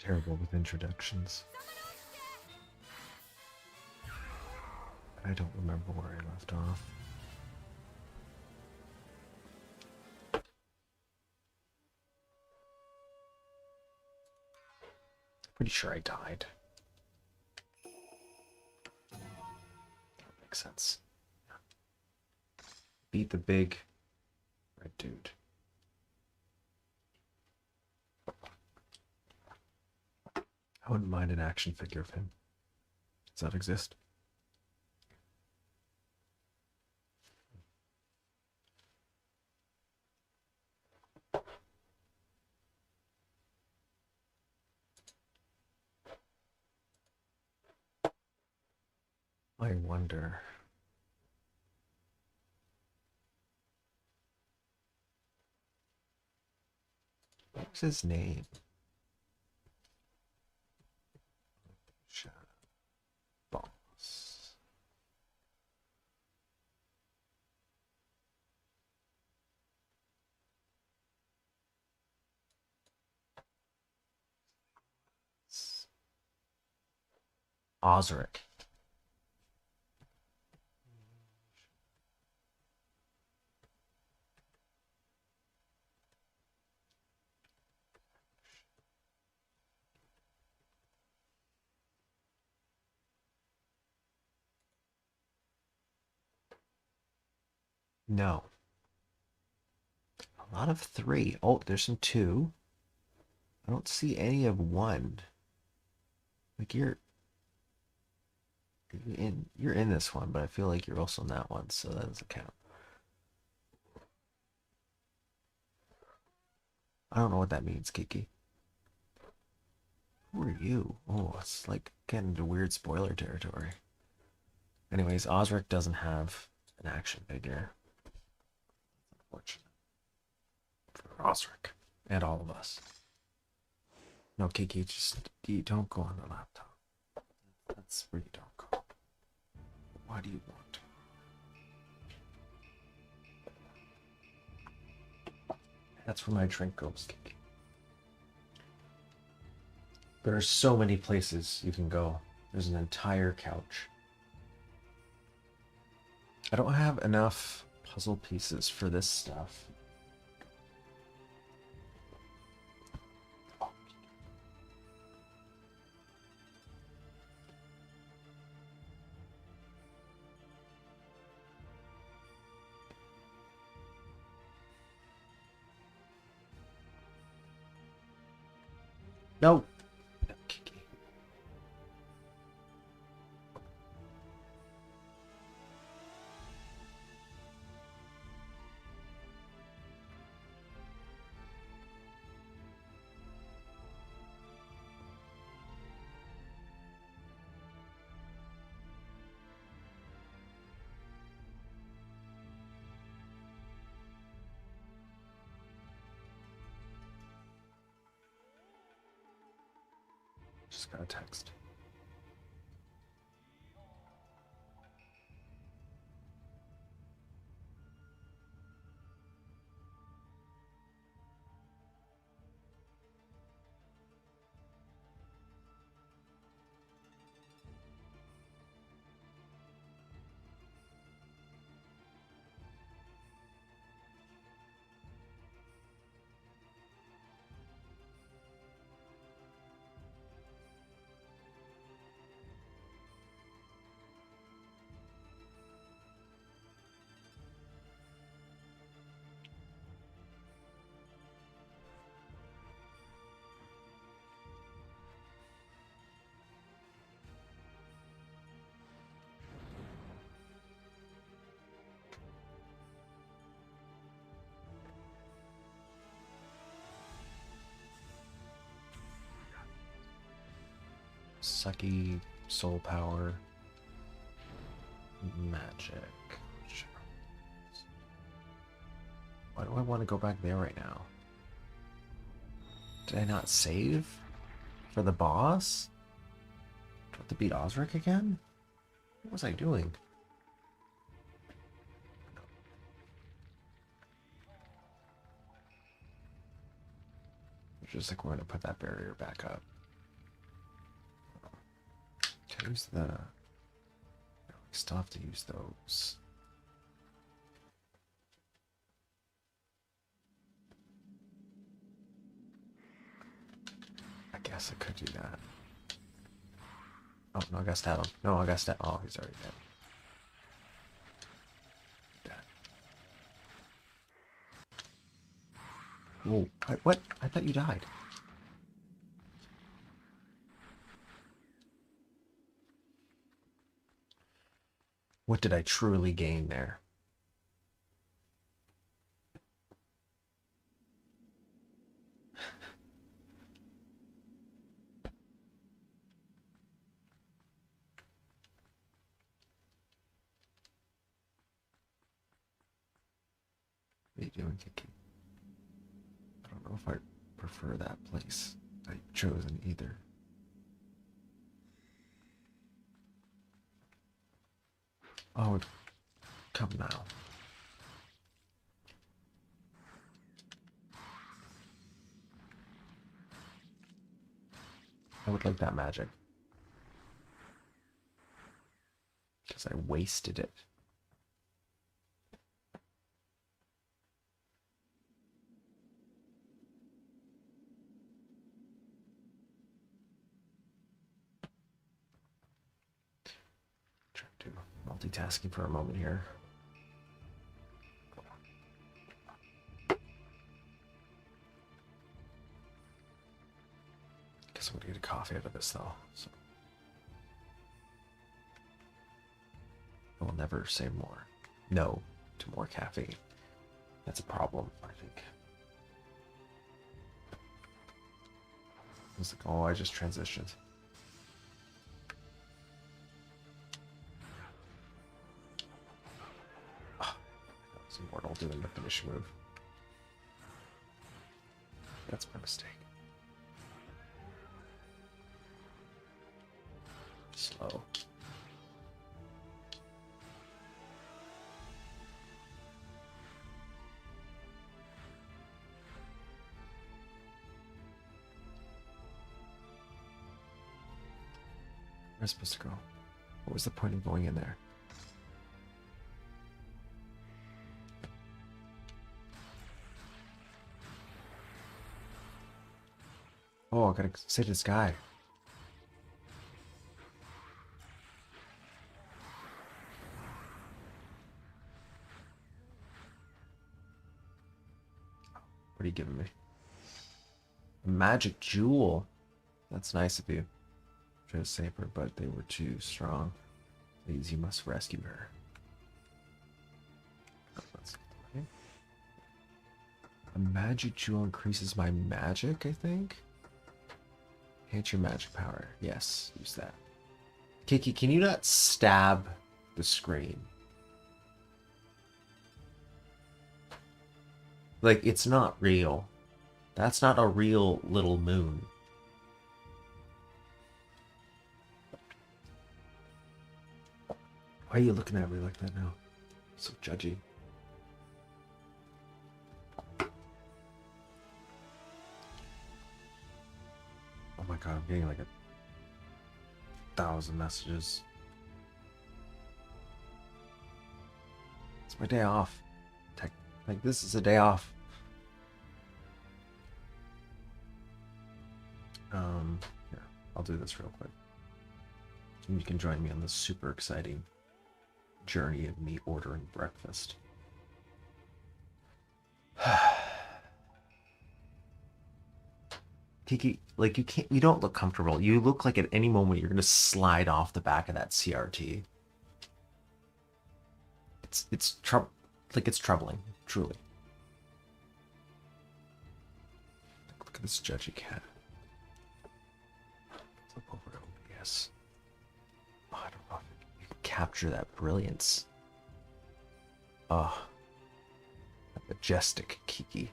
terrible with introductions. I don't remember where I left off. Pretty sure I died. That makes sense. Beat the big red dude. I wouldn't mind an action figure of him. Does that exist? I wonder. What's his name? Boss. Osric. No. A lot of 3. Oh, there's some 2. I don't see any of 1. Like you're in this one, but I feel like you're also in that one, so that doesn't count. I don't know what that means, Kiki. Who are you? Oh, it's like getting into weird spoiler territory. Anyways, Osric doesn't have an action figure. Unfortunate. For Osric. And all of us. No, Kiki, just you don't go on the laptop. That's where you don't go. Why do you want to? That's where my drink goes, Kiki. There are so many places you can go. There's an entire couch. I don't have enough puzzle pieces for this stuff. No. No, Kiki. Just got a text. Sucky, soul power, magic. Why do I want to go back there right now? Did I not save for the boss? Do I have to beat Osric again? What was I doing? Just like we're gonna put that barrier back up. use the... No, we still have to use those. I guess I could do that. Oh, no, I gotta stab him. No, I gotta stab... Oh, he's already dead. Whoa, what? I thought you died. What did I truly gain there? What are you doing, Kiki? I don't know if I prefer that place I've chosen either. Oh, come now. I would like that magic. Because I wasted it. Try to do multitasking for a moment here. Guess I'm gonna get a coffee out of this though. So I will never say no to more caffeine. That's a problem, I think. It's like, oh, I just transitioned. Oh, that was Immortal doing the finishing move. That's my mistake. Slow. Where am I supposed to go? What was the point of going in there? Oh, I gotta say to this guy. What are you giving me? A magic jewel. That's nice of you. Try to save her, but they were too strong. Please, you must rescue her. A magic jewel increases my magic, I think? Enhance your magic power. Yes, use that. Kiki, can you not stab the screen? Like, it's not real. That's not a real little moon. Why are you looking at me like that now? So judgy. Oh my god, I'm getting like 1,000 messages. It's my day off. Like, this is a day off. Yeah, I'll do this real quick. And you can join me on this super exciting journey of me ordering breakfast. Kiki, like, you don't look comfortable. You look like at any moment you're gonna slide off the back of that CRT. It's troubling, truly. Look at this judgy cat. Flip over to OBS. Oh, I don't know if you can capture that brilliance. Oh, that majestic Kiki.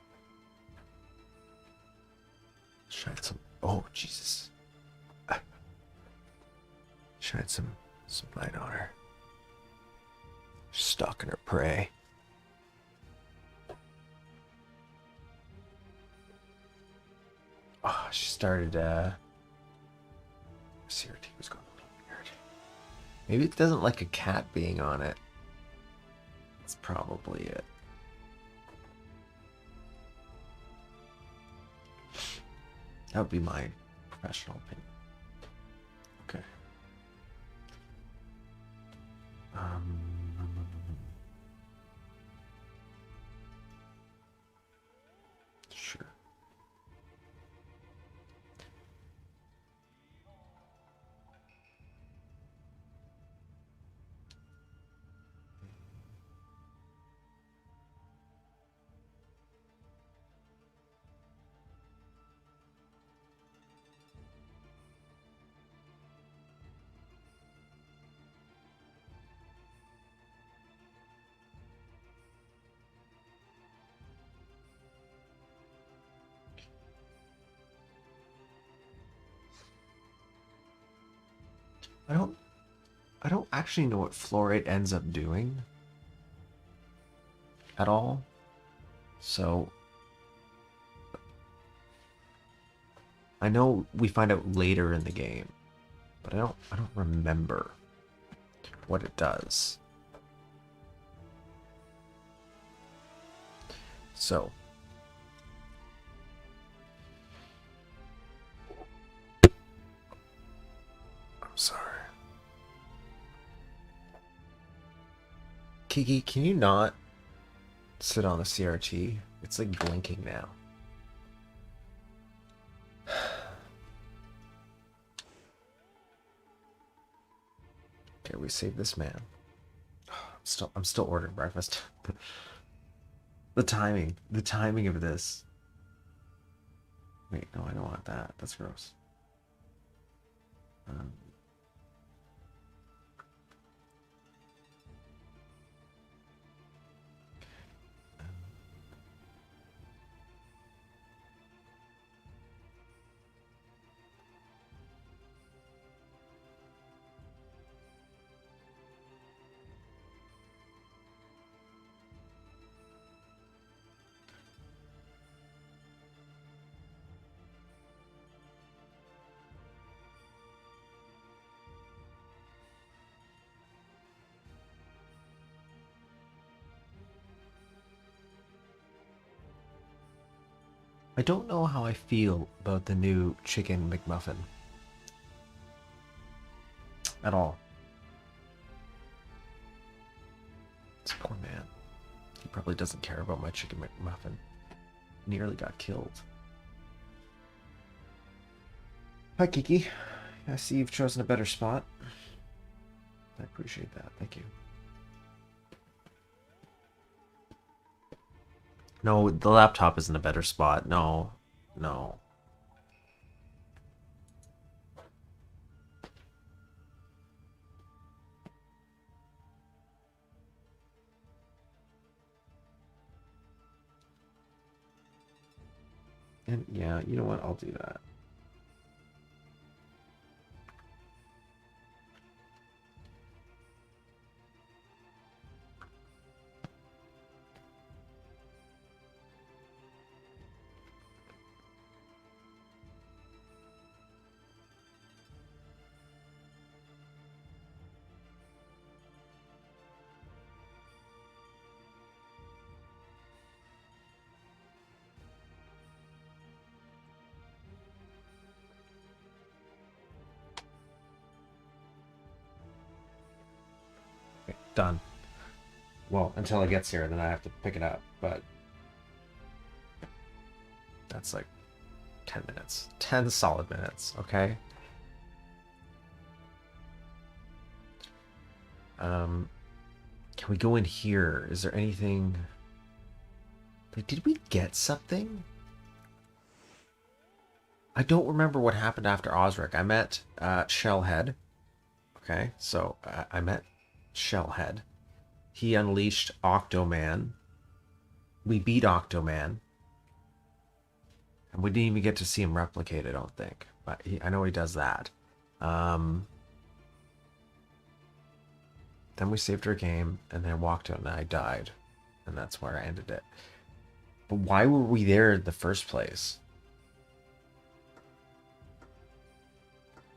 Shine some. Oh, Jesus. Shine some light on her. Stalking her prey. Oh, she started, CRT was going a little weird. Maybe it doesn't like a cat being on it. That's probably it. That would be my professional opinion. Okay. Sure. I don't actually know what fluorite ends up doing at all. So I know we find out later in the game, but I don't remember what it does. So I'm sorry. Kiki, can you not sit on the CRT? It's like blinking now. Okay, we saved this man. I'm still ordering breakfast. The timing of this. Wait, no, I don't want that. That's gross. I don't know how I feel about the new chicken McMuffin. At all. This poor man. He probably doesn't care about my chicken McMuffin. Nearly got killed. Hi, Kiki. I see you've chosen a better spot. I appreciate that. Thank you. No, the laptop isn't a better spot. No. No. And yeah, you know what? I'll do that. Okay, done. Well, until it gets here, then I have to pick it up, but that's like 10 minutes. 10 solid minutes, okay? Can we go in here? Is there anything... Like, did we get something? I don't remember what happened after Osric. I met Shellhead. Okay, so I met Shellhead. He unleashed Octoman. We beat Octoman. And we didn't even get to see him replicate, I don't think. But I know he does that. Then we saved our game, and then walked out, and I died. And that's where I ended it. But why were we there in the first place?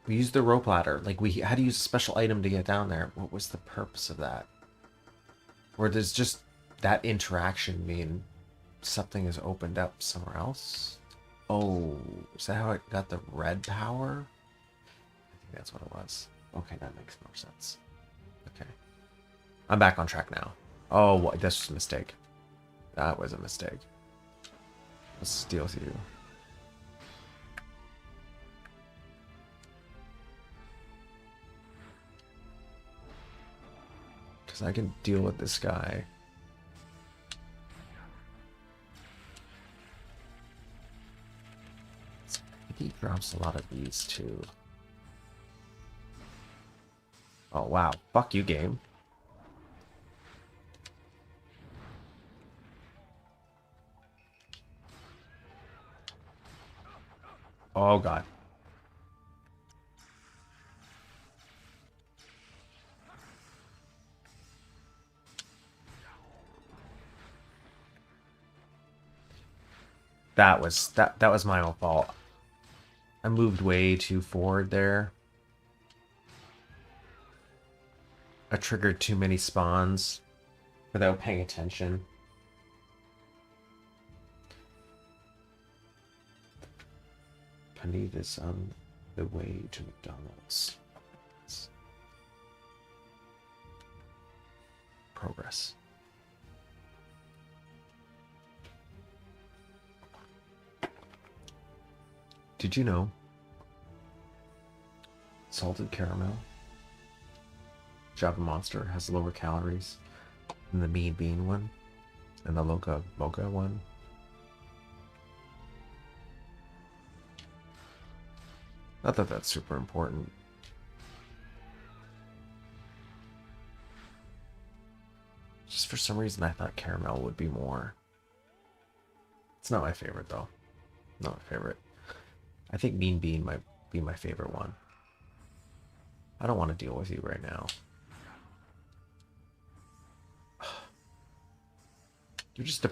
We used the rope ladder. Like, we had to use a special item to get down there. What was the purpose of that? Or does just that interaction mean something is opened up somewhere else? Oh, is that how it got the red power? I think that's what it was. Okay, that makes more sense. Okay. I'm back on track now. Oh, what? That's just a mistake. That was a mistake. Let's deal with you. Because I can deal with this guy. I think he drops a lot of these too. Oh, wow. Fuck you, game. Oh, God. That was my own fault. I moved way too forward there. I triggered too many spawns without paying attention. Penny is on the way to McDonald's. Progress. Did you know salted caramel Java Monster has lower calories than the Mean Bean one and the Mocha one? Not that that's super important. Just for some reason I thought caramel would be more. It's not my favorite though. Not my favorite. I think Mean Bean might be my favorite one. I don't want to deal with you right now. You're just a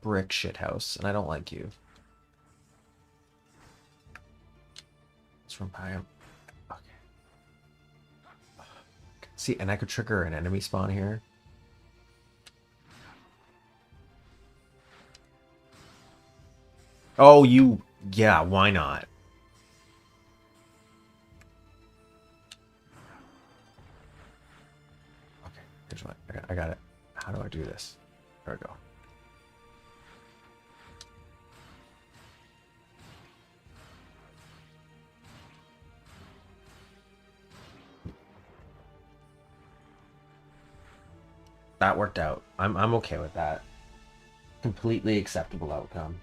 brick shithouse, and I don't like you. It's from Pam. Okay. See, and I could trigger an enemy spawn here. Oh, you... Yeah, why not? Okay, here's what. I got it. How do I do this? There we go. That worked out. I'm okay with that. Completely acceptable outcome.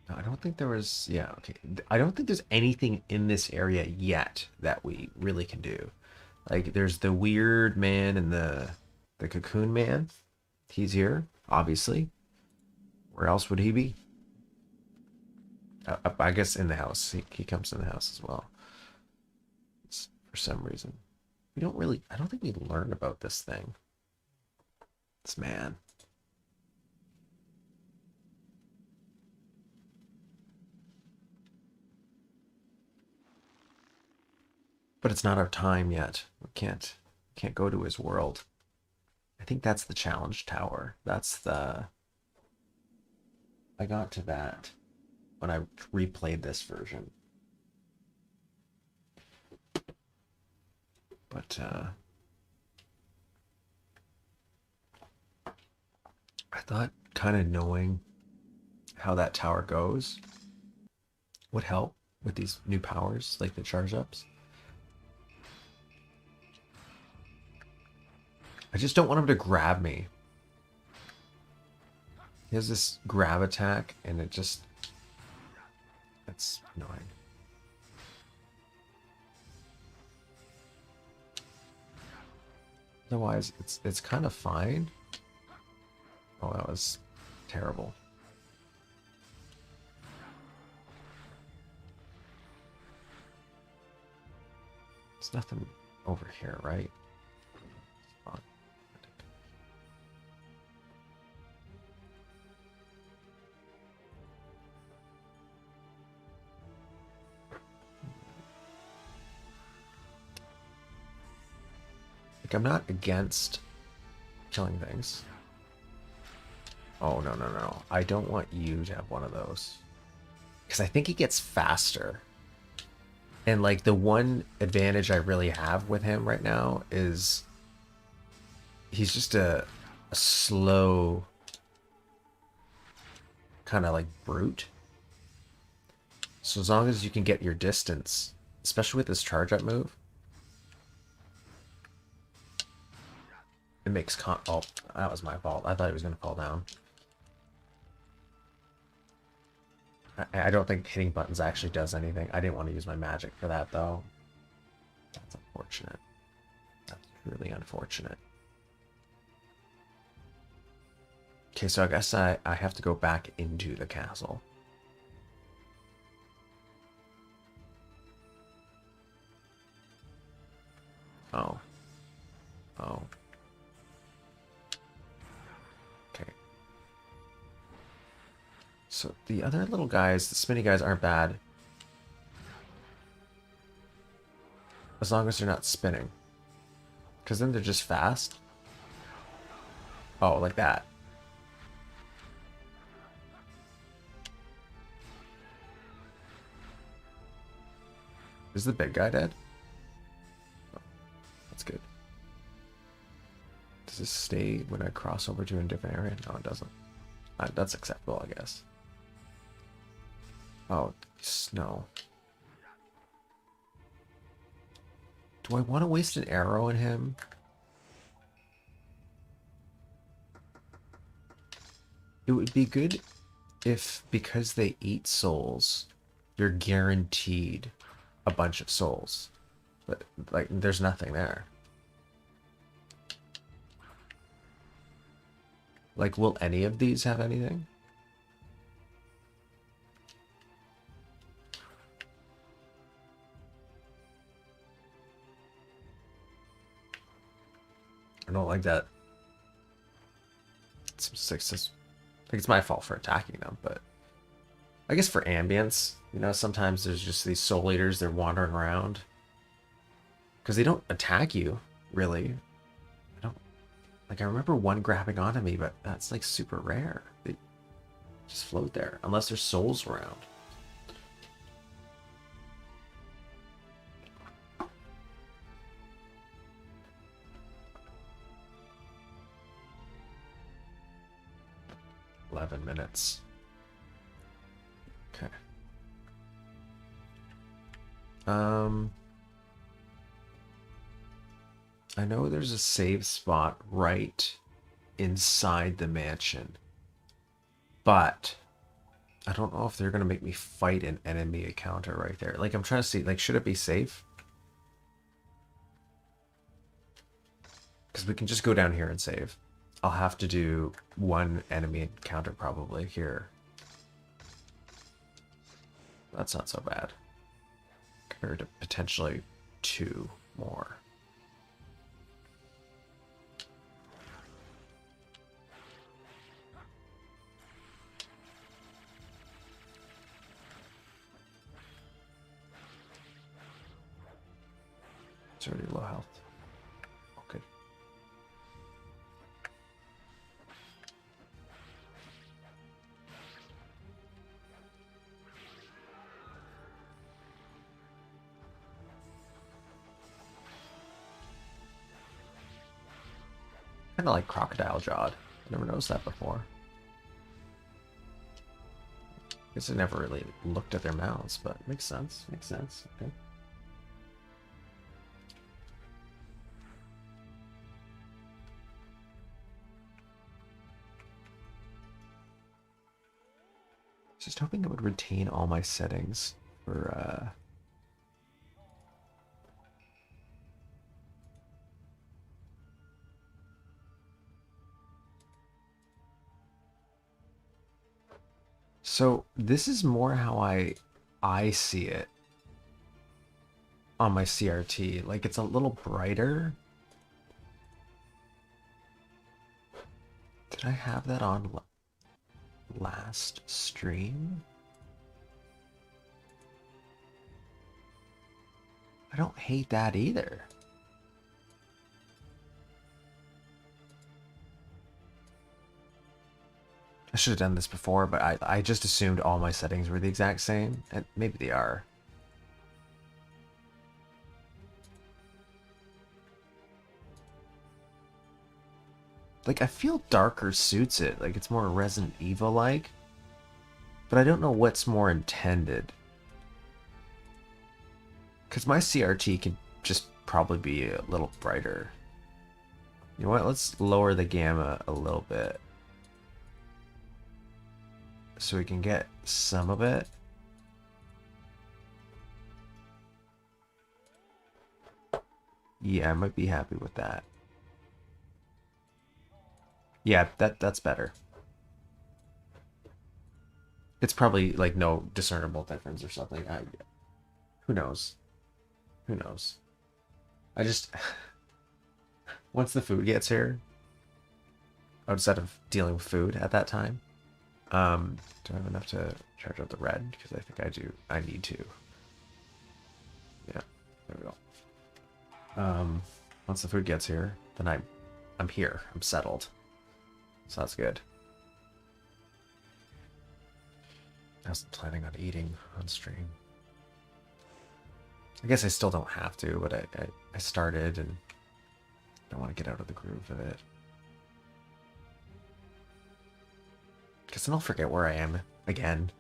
No, I don't think there was... Yeah, okay. I don't think there's anything in this area yet that we really can do. Like, there's the weird man and the cocoon man. He's here, obviously. Where else would he be? I guess in the house. He comes in the house as well. For some reason. We don't really... I don't think we learned about this thing. This man. But it's not our time yet. We can't go to his world. I think that's the challenge tower. That's the... I got to that when I replayed this version. But I thought kind of knowing how that tower goes would help with these new powers, like the charge ups. I just don't want him to grab me. He has this grab attack, and it just... That's annoying. Otherwise, it's kind of fine. Oh, that was terrible. There's nothing over here, right? Oh. Like, I'm not against killing things. Oh, no, no, no. I don't want you to have one of those. Because I think he gets faster. And, like, the one advantage I really have with him right now is he's just a slow kind of, like, brute. So as long as you can get your distance, especially with this charge-up move, it makes oh, that was my fault. I thought he was going to fall down. I don't think hitting buttons actually does anything. I didn't want to use my magic for that, though. That's unfortunate. That's really unfortunate. Okay, so I guess I have to go back into the castle. Oh. Oh. Okay. So the other little guys, the spinny guys, aren't bad. As long as they're not spinning. Because then they're just fast. Oh, like that. Is the big guy dead? Oh, that's good. Does this stay when I cross over to a different area? No, it doesn't. That's acceptable, I guess. Oh, snow. Do I want to waste an arrow in him? It would be good if, because they eat souls, you're guaranteed a bunch of souls. But, like, there's nothing there. Like, will any of these have anything? I don't like that. It's sixes. I think it's my fault for attacking them, but I guess for ambience, you know, sometimes there's just these soul eaters, they're wandering around. Because they don't attack you, really. I don't, like, I remember one grabbing onto me, but that's, like, super rare. They just float there, unless there's souls around. $11. Okay. I know there's a save spot right inside the mansion, but I don't know if they're gonna make me fight an enemy encounter right there. Like, I'm trying to see, like, should it be safe? Because we can just go down here and save. I'll have to do one enemy encounter probably here. That's not so bad. Compared to potentially 2 more. It's already low health. Okay. Kind of like crocodile jawed. I never noticed that before. I guess I never really looked at their mouths, but makes sense. Makes sense. Okay. Just hoping it would retain all my settings for So this is more how I see it on my CRT. Like it's a little brighter. Did I have that on last stream? I don't hate that either. I should have done this before, but I just assumed all my settings were the exact same, and maybe they are. Like, I feel darker suits it. Like, it's more Resident Evil-like. But I don't know what's more intended. Because my CRT can just probably be a little brighter. You know what? Let's lower the gamma a little bit. So we can get some of it. Yeah, I might be happy with that. Yeah, that's better. It's probably like no discernible difference or something. Who knows? Who knows? I just once the food gets here, instead of dealing with food at that time, do I have enough to charge up the red? Because I think I do. I need to. Yeah, there we go. Once the food gets here, then I'm here. I'm settled. So that's good. I wasn't planning on eating on stream. I guess I still don't have to, but I started and I don't want to get out of the groove of it. Because then I'll forget where I am again.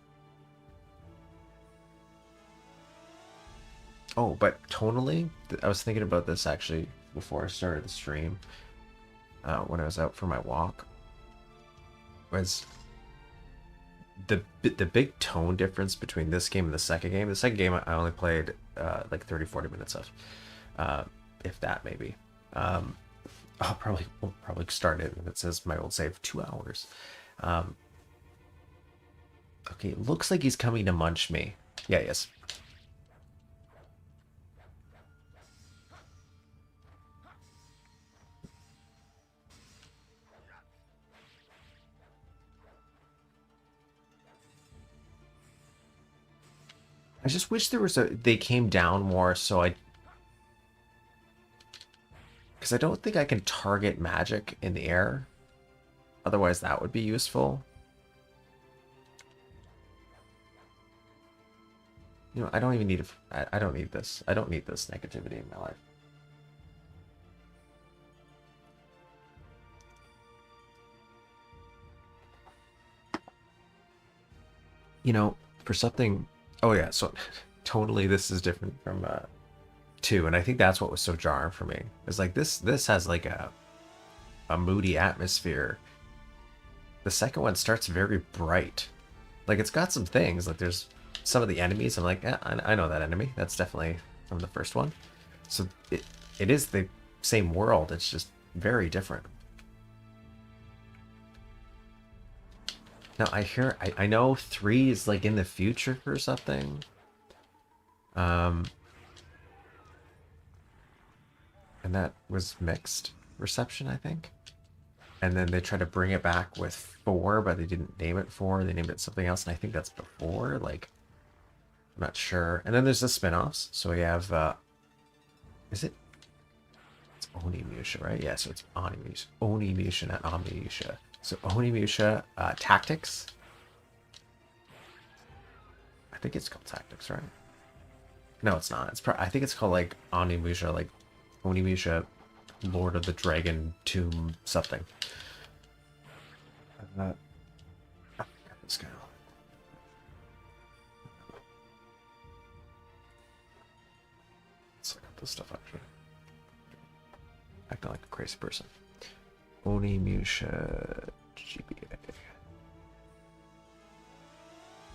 Oh, but tonally, I was thinking about this actually before I started the stream. When I was out for my walk. Was the big tone difference between this game and the second game. The second game I only played like 30-40 minutes of, if that maybe. I'll probably start it and it says my old save 2 hours. Okay, it looks like he's coming to munch me. Yeah, he is. I just wish there was they came down more so because I don't think I can target magic in the air. Otherwise that would be useful. You know, I don't even need I don't need this. I don't need this negativity in my life. You know, for something... Oh yeah, so totally this is different from 2, and I think that's what was so jarring for me. It's like this has like a moody atmosphere. The second one starts very bright. Like it's got some things, like there's some of the enemies, I'm like, yeah, I know that enemy. That's definitely from the first one. So it is the same world, it's just very different. Now I know 3 is like in the future or something. And that was mixed reception, I think. And then they tried to bring it back with 4, but they didn't name it 4. They named it something else, and I think that's before. Like, I'm not sure. And then there's the spin-offs. So we have, is it? It's Onimusha, right? Yeah, so it's Onimusha. Onimusha, not Onimusha. So Onimusha Tactics. I think it's called Tactics, right? No, it's not. I think it's called like Onimusha, like Lord of the Dragon Tomb something. I forgot this guy. Let's look at this stuff actually. Acting like a crazy person. Onimusha GBA.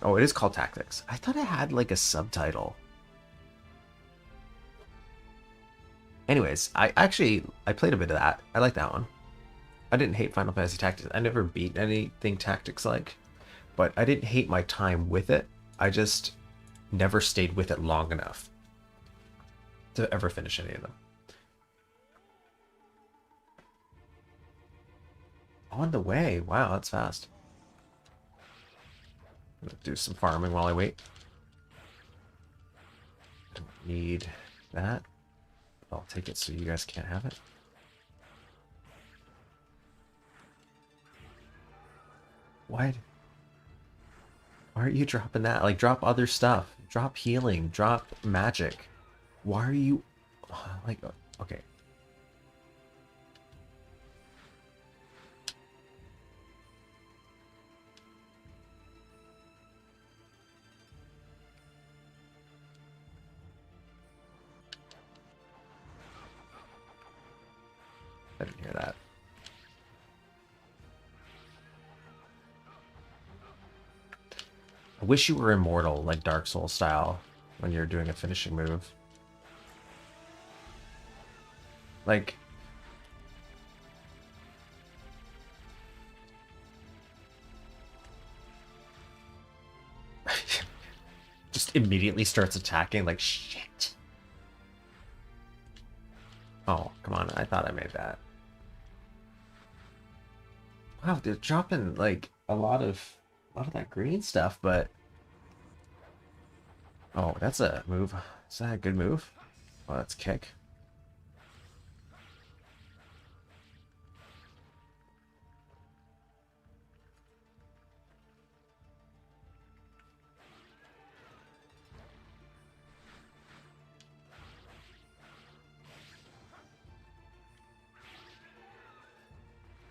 Oh, it is called Tactics. I thought it had like a subtitle. Anyways, I played a bit of that. I like that one. I didn't hate Final Fantasy Tactics. I never beat anything Tactics like, but I didn't hate my time with it. I just never stayed with it long enough to ever finish any of them. On the way. Wow, that's fast. I'm gonna do some farming while I wait. Don't need that. I'll take it so you guys can't have it. What? Why are you dropping that? Like, drop other stuff. Drop healing. Drop magic. Why are you... Like, okay. I didn't hear that. I wish you were immortal, like Dark Souls style, when you're doing a finishing move. Like... just immediately starts attacking, like, shit. Oh, come on, I thought I made that. Wow, they're dropping, like, a lot of that green stuff, but... Oh, that's a move. Is that a good move? Oh, that's kick.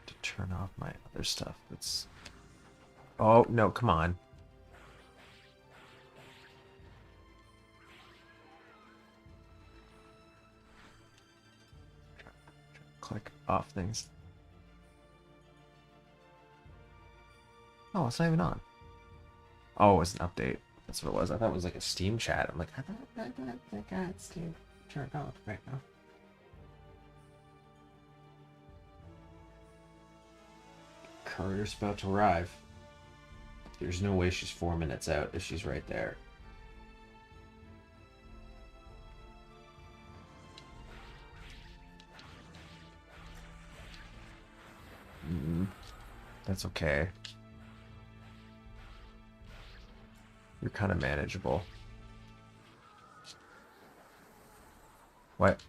To turn off my other stuff. That's... Oh, no, come on. Click off things. Oh, it's not even on. Oh, it's an update. That's what it was. I thought it was like a Steam chat. I'm like, I thought that guy had Steam turned off right now. Courier's about to arrive. There's no way she's 4 minutes out if she's right there. That's okay. You're kind of manageable. What?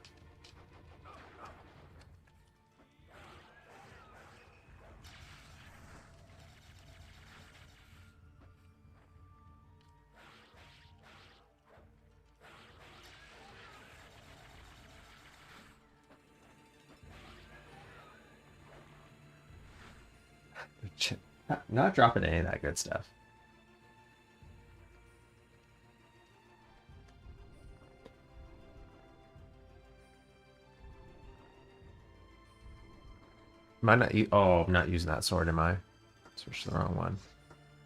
Not dropping any of that good stuff. Am I not? Oh, I'm not using that sword, am I? Switched to the wrong one.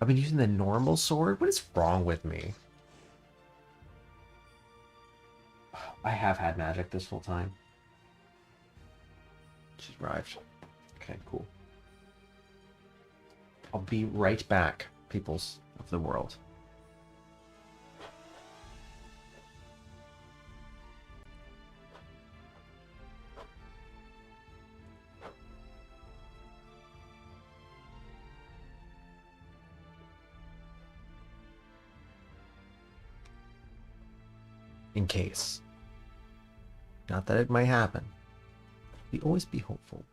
I've been using the normal sword? What is wrong with me? I have had magic this whole time. She's arrived. Okay, cool. I'll be right back, peoples of the world. In case. Not that it might happen. We always be hopeful.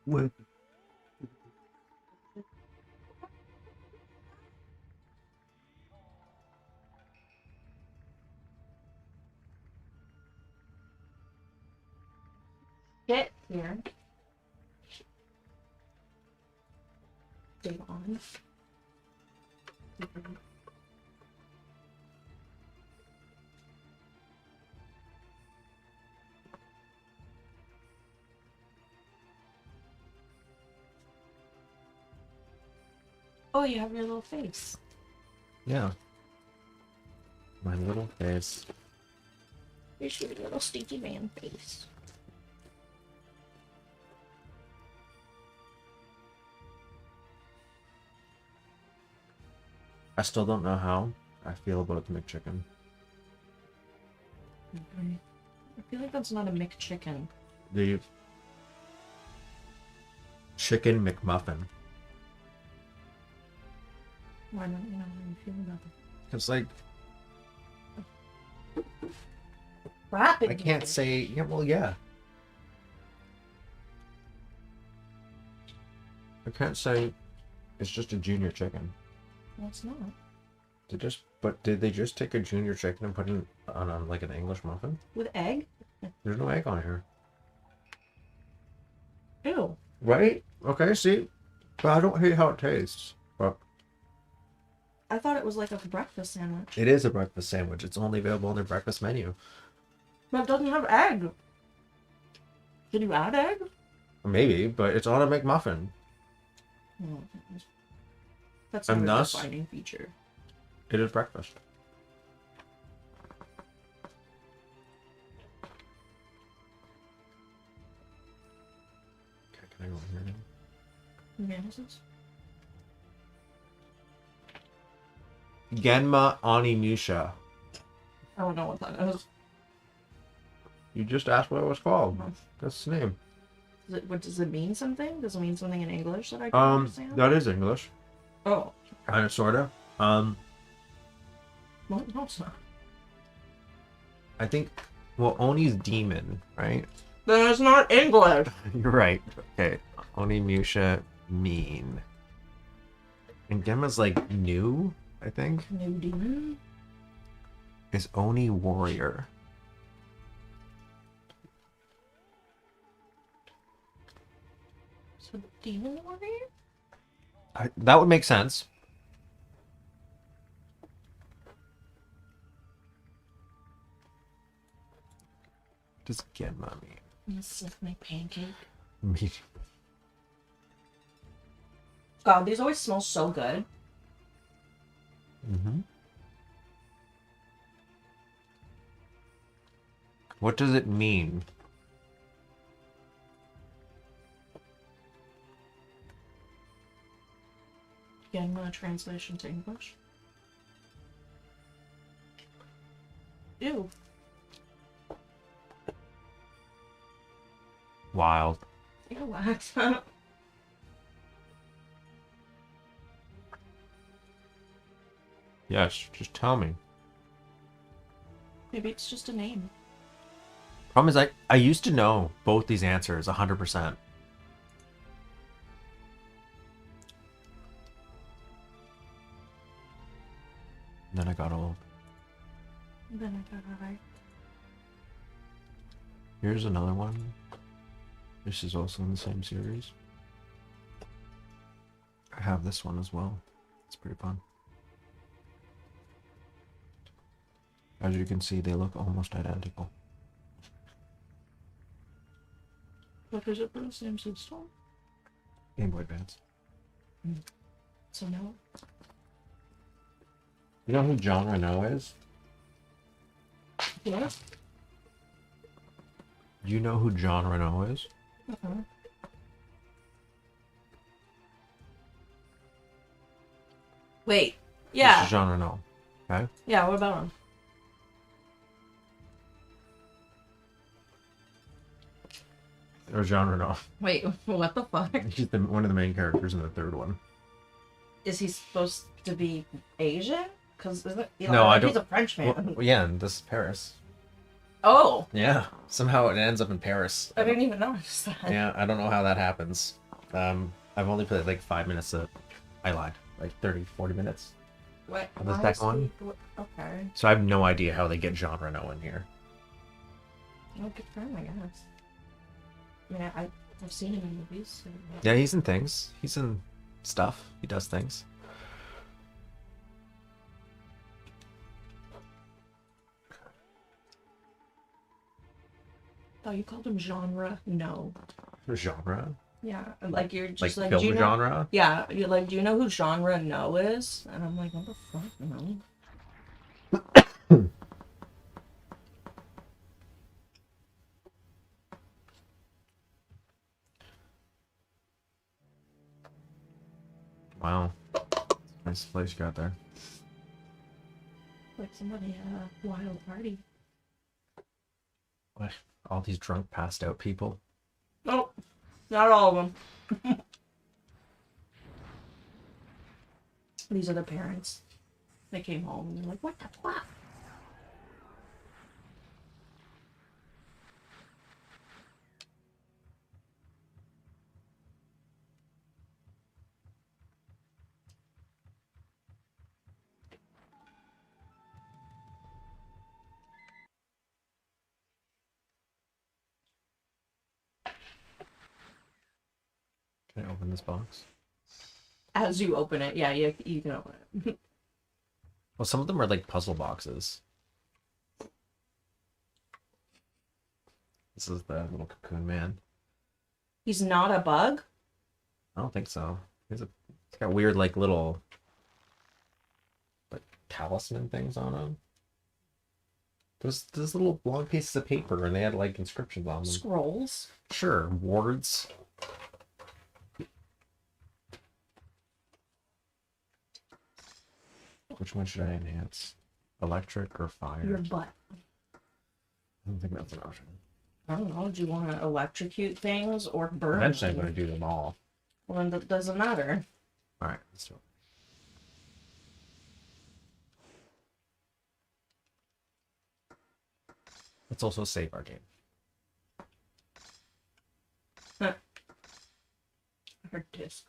What? Get here. Stay on. Oh, you have your little face. Yeah. My little face. Here's your little stinky man face. I still don't know how I feel about the McChicken. I feel like that's not a McChicken. The chicken McMuffin. Why don't you know how you feel about it? It's like Rapid. I can't say. Yeah, well, yeah. I can't say it's just a junior chicken. No, it's not. But did they just take a junior chicken and put it on like an English muffin? With egg? There's no egg on here. Ew. Right? Okay, see? But I don't hate how it tastes. But I thought it was like a breakfast sandwich. it is a breakfast sandwich. It's only available on their breakfast menu. But it doesn't have egg. Did you add egg? Maybe, but it's on a McMuffin. No. That's And not a thus- defining feature. It is breakfast. Okay, can I go in here now? Yeah, this is... Genma Onimusha. I don't know what that is. You just asked what it was called. No. That's the name. Does it mean something? Does it mean something in English that I can understand? That is English. Oh. Kind of, sorta. Well, no, it's not. I think, well, Oni's demon, right? Then it's not English. You're right. Okay. Onimusha mean. And Genma's like new, I think. New demon? Is Oni warrior. So demon warrior? That would make sense. What does Genma mean? I'm gonna sniff my pancake. Mean. God, these always smell so good. Mm-hmm. What does it mean? Genma translation to English. Ew. Wild. Ew, accent. Yes, just tell me. Maybe it's just a name. Problem is, I used to know both these answers 100%. Then I got old. Then I got alright. Here's another one. This is also in the same series. I have this one as well. It's pretty fun. As you can see, they look almost identical. What is it for the same system? Game Boy Advance. So no. You know who John Renault is? Yeah. Do you know who John Renault is? Uh-huh. Wait. This Yeah. is Jean Renault. Okay? Yeah, what about him? Or Jean Renault. Wait, what the fuck? He's one of the main characters in the third one. Is he supposed to be Asian? Because isn't it? No, I He's don't- a Frenchman. Well, yeah, and this is Paris. Oh, Yeah, somehow it ends up in Paris. I didn't even notice that. Yeah, I don't know how that happens. I've only played like 5 minutes of. I lied, like 30, 40 minutes. What? Of the Why second is one? Okay. So I have no idea how they get genre no in here. Well, good for him, I guess. I mean, I've seen him in movies. So... Yeah, he's in things. He's in stuff. He does things. Oh, you called him genre? No. Genre? Yeah, like you're Like just like, film do you know? genre? Yeah, you're like, do you know who genre no is? And I'm like, what the fuck, no. Wow. Nice place you got there. Like somebody had a wild party. What? All these drunk, passed out people? Nope, not all of them. These are the parents. They came home and they're like, what the fuck? Can I open this box? As you open it, yeah, you can open it. Well, some of them are like puzzle boxes. This is the little cocoon man. He's not a bug? I don't think so. He's got weird, like, little, like, talisman things on him. There's little long pieces of paper, and they had, like, inscriptions on them. Scrolls? Sure, wards. Which one should I enhance? Electric or fire? Your butt. I don't think that's an option. I don't know. Do you want to electrocute things or burn Eventually, I'm them? going to do them all. Well, then that doesn't matter. All right, let's do it. Let's also save our game. Her disc.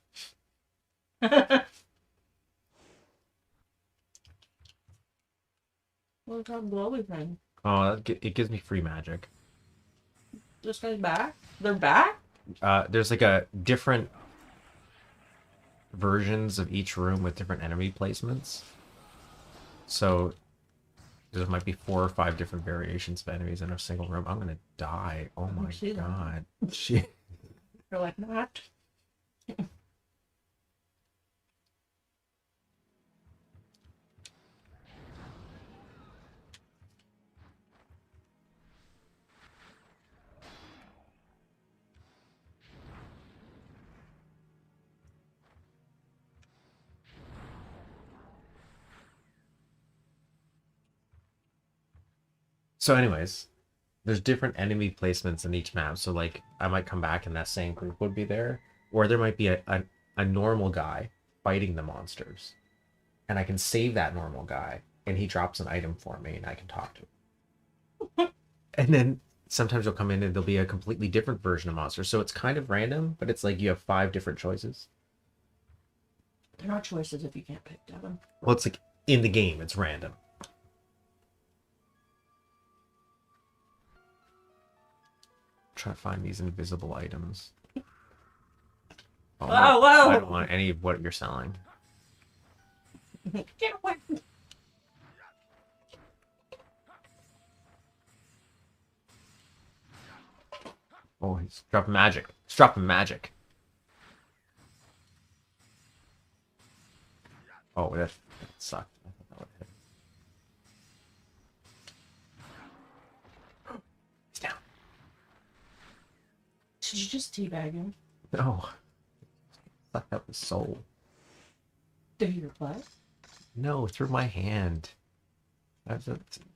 What's that glowy thing? Oh, it gives me free magic. This guy's back? They're back? There's like a different versions of each room with different enemy placements. So there might be 4 or 5 different variations of enemies in a single room. I'm gonna die. Oh my see that. god. Shit. They're like, what? So anyways, there's different enemy placements in each map. So like I might come back and that same group would be there. Or there might be a normal guy fighting the monsters. And I can save that normal guy and he drops an item for me and I can talk to him. And then sometimes you'll come in and there'll be a completely different version of monsters. So it's kind of random, but it's like you have 5 different choices. They're not choices if you can't pick, Devin. Well, it's like in the game, it's random. Try to find these invisible items. Oh, no, whoa! I don't want any of what you're selling. Get away! Oh, he's dropping magic. He's dropping magic. Oh, that sucked. I thought that would hit. He's down. Did you just teabag him? No. Sucked out the soul. Through your butt? No, through my hand. That's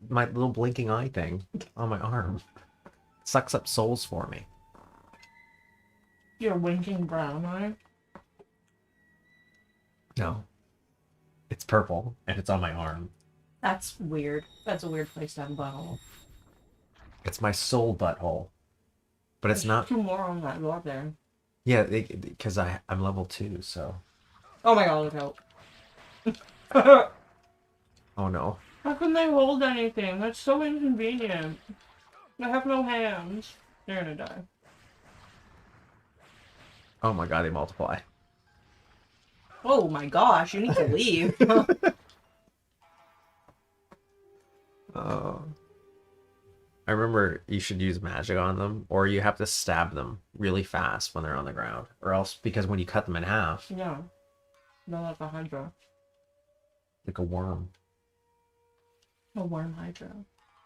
my little blinking eye thing on my arm. Sucks up souls for me. Your winking brown eye? No. It's purple, and it's on my arm. That's weird. That's a weird place to have a butthole. It's my soul butthole. But it's There's not. 2 more on that door there. Yeah, because I'm level 2, so. Oh my god, look out. Oh no. How can they hold anything? That's so inconvenient. They have no hands. They're gonna die. Oh my god, they multiply. Oh my gosh, you need to leave. Oh. I remember you should use magic on them, or you have to stab them really fast when they're on the ground, or else because when you cut them in half, Yeah. No, like a Hydra. like a worm, A worm Hydra.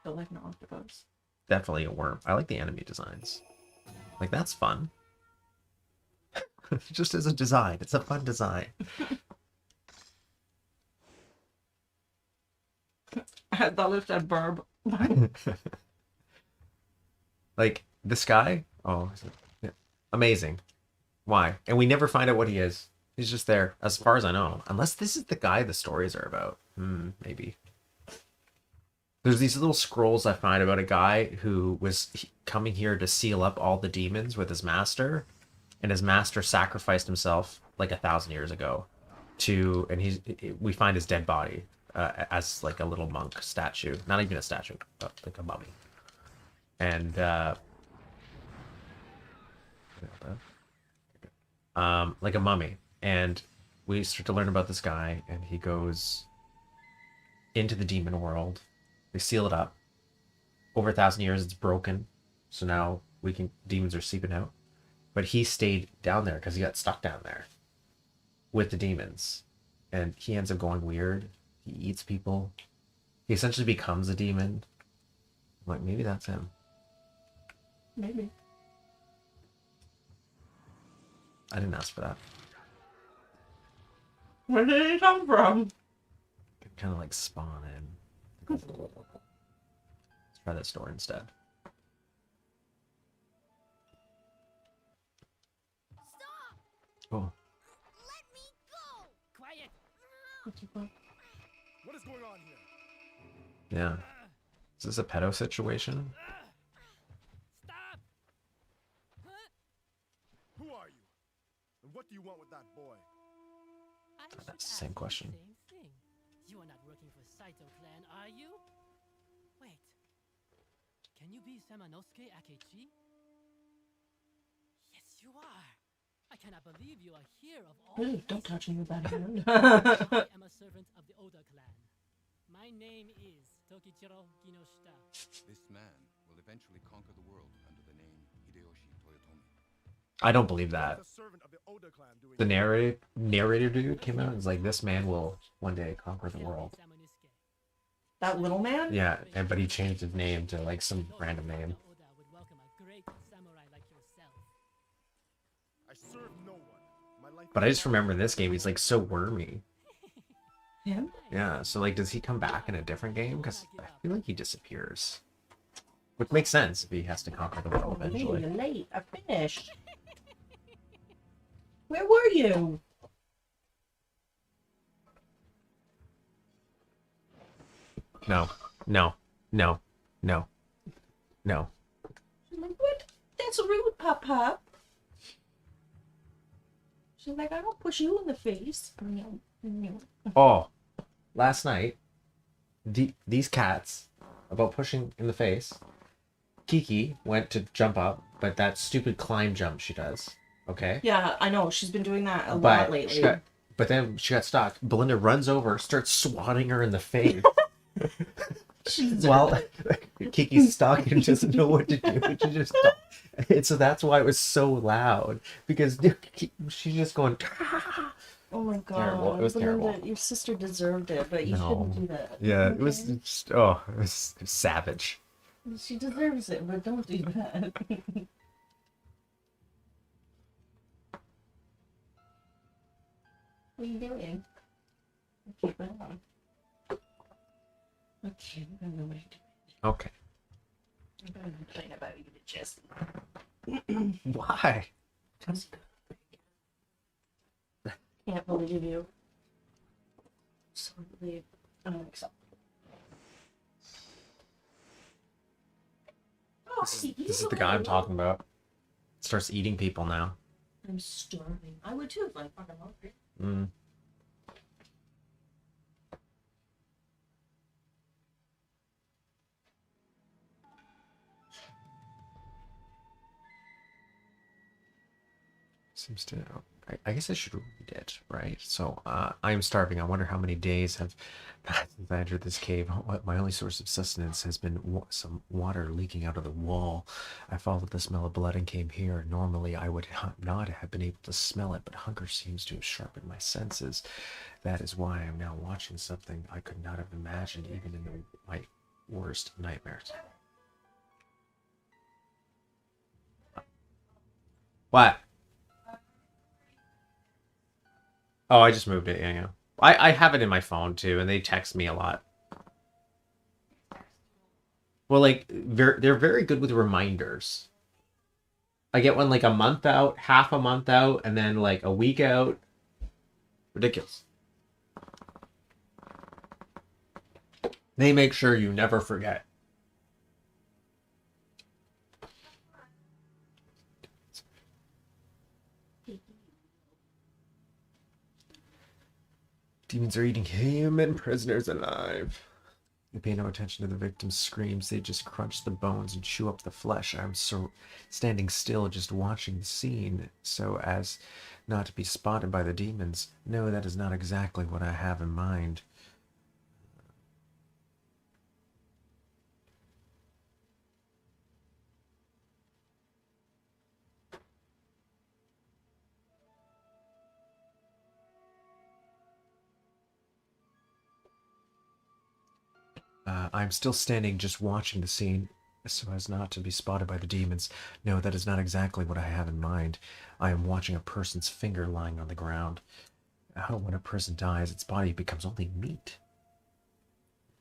But like an octopus. definitely a worm. I like the enemy designs. Like that's fun. Just as a design, it's a fun design. I thought it said burb. Like this guy, oh, yeah. Amazing. Why? And we never find out what he is. He's just there, as far as I know. Unless this is the guy the stories are about. Maybe. There's these little scrolls I find about a guy who was coming here to seal up all the demons with his master, and his master sacrificed himself like 1,000 years ago to, and we find his dead body as like a little monk statue, not even a statue, but like a mummy, and like a mummy, and we start to learn about this guy, and he goes into the demon world. They seal it up. Over 1,000 years, it's broken, so now demons are seeping out. But he stayed down there because he got stuck down there with the demons, and he ends up going weird. He eats people. He essentially becomes a demon. I'm like, maybe that's him. Maybe. I didn't ask for that. Where did he come from? Kind of like spawn in. Let's try this door instead. Oh. Let me go! Quiet! What's the fuck? What is going on here? Yeah. Is this a pedo situation? Stop! Who are you? And what do you want with that boy? That's the same question. Same thing. You are not working for Saito clan, are you? Wait. Can you be Samanosuke Akechi? Yes, you are. I cannot believe you are here of all Ooh, don't touch me with that hand. I am a servant of the Oda clan. My name is Tokichiro Kinoshita. This man will eventually conquer the world under the name Hideyoshi Toyotomi. I don't believe that. What is a servant of the Oda clan doing The here? narrator dude came out and was like, this man will one day conquer the world. Samanosuke. That little man? Yeah, but he changed his name to like some random name. Oda would welcome a great samurai like yourself. I serve no one. My life But I is just remember in this game, he's like so wormy. Him? Yeah, so like, does he come back in a different game? Because I feel like he disappears. Which makes sense if he has to conquer the world Hey, eventually. you're late. I finished. Where were you? No, no, no, no, no. She's like, what? That's rude, Pop Pop. She's like, I don't push you in the face. Oh, last night, these cats, about pushing in the face, Kiki went to jump up, but that stupid climb jump she does, okay? Yeah, I know. She's been doing that a lot But lately. but then she got stuck. Belinda runs over, starts swatting her in the face. While Kiki's stuck and doesn't know what to do, she just stopped. And so that's why it was so loud, because she's just going. Oh my god. Terrible. It was Belinda, terrible. your sister deserved it, but you No. shouldn't do that. Yeah, it was Okay? just it was savage. She deserves it, but don't do that. What are you doing? Keep it on. Okay, I'm gonna wait. Okay. I'm gonna complain about you to Jesse. Why? Can't believe you. So unacceptable. This is the guy I'm talking about. Starts eating people now. I'm starving. I would too if I'm fucking hungry. Mm. Seems to. I guess I should read it, right? So, I am starving. I wonder how many days have passed since I entered this cave. My only source of sustenance has been some water leaking out of the wall. I followed the smell of blood and came here. Normally, I would not have been able to smell it, but hunger seems to have sharpened my senses. That is why I am now watching something I could not have imagined even in my worst nightmares. What? Oh, I just moved it. Yeah, yeah. I have it in my phone too, and they text me a lot. Well, like they're very good with reminders. I get one like a month out, half a month out, and then like a week out. Ridiculous. They make sure you never forget. Demons are eating human prisoners alive. They pay no attention to the victim's screams. They just crunch the bones and chew up the flesh. I'm standing still, just watching the scene, so as not to be spotted by the demons. No, that is not exactly what I have in mind. I'm still standing, just watching the scene, so as not to be spotted by the demons. No, that is not exactly what I have in mind. I am watching a person's finger lying on the ground. When a person dies, its body becomes only meat.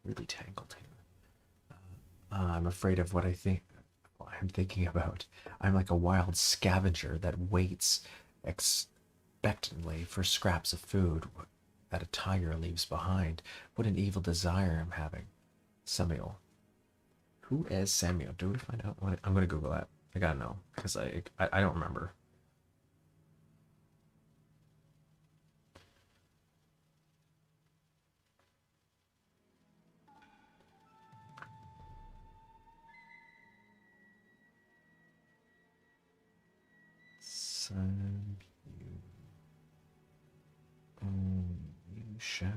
Really tangled here. I'm afraid of what I'm thinking about. I'm like a wild scavenger that waits expectantly for scraps of food that a tiger leaves behind. What an evil desire I'm having. Samuel. Who is Samuel? Do we find out? I'm going to Google that. I gotta know because I don't remember. Onimusha.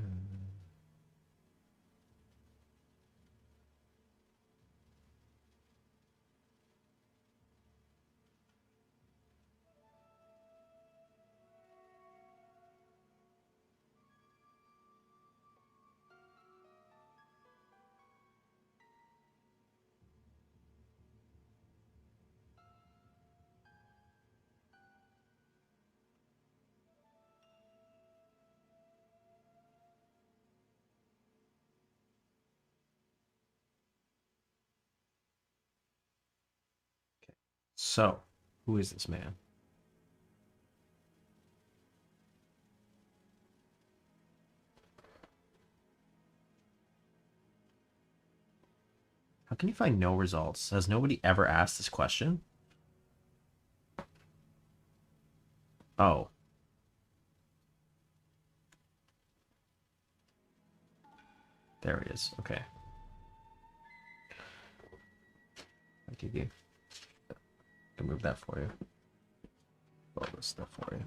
So, who is this man? How can you find no results? Has nobody ever asked this question? Oh. There he is. Okay. Thank you. I can move that for you. All this stuff for you.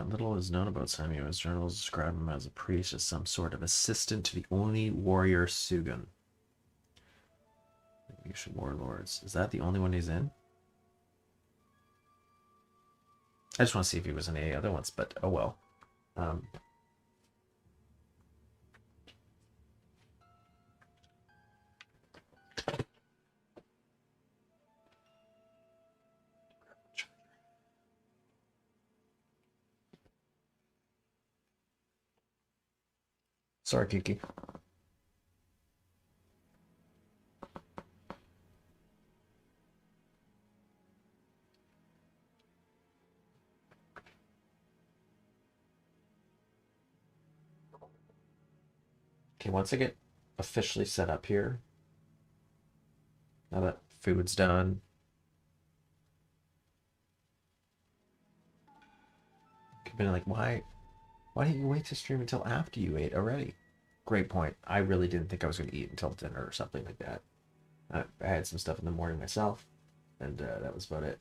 Little is known about Samuel. His journals describe him as a priest, as some sort of assistant to the only warrior Sugun. Onimusha warlords. Is that the only one he's in? I just want to see if he was in any other ones, but oh well. Sorry, Kiki. Okay, once I get officially set up here. Now that food's done. Could have been like, why didn't you wait to stream until after you ate already? Great point. I really didn't think I was going to eat until dinner or something like that. I had some stuff in the morning myself, and that was about it.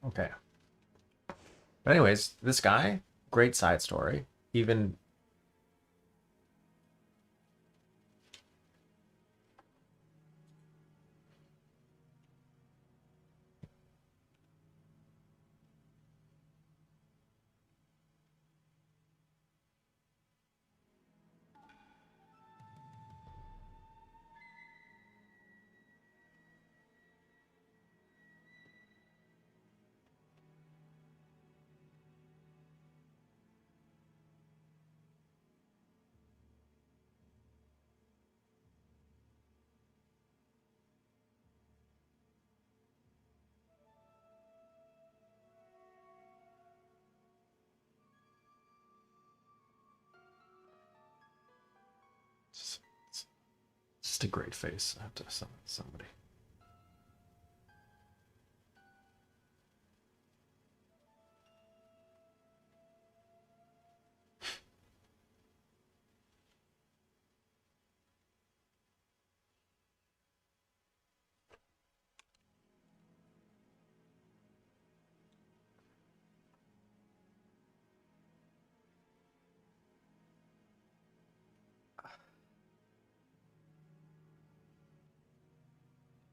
Okay. But anyways, this guy, great side story. Even just a great face. I have to summon somebody.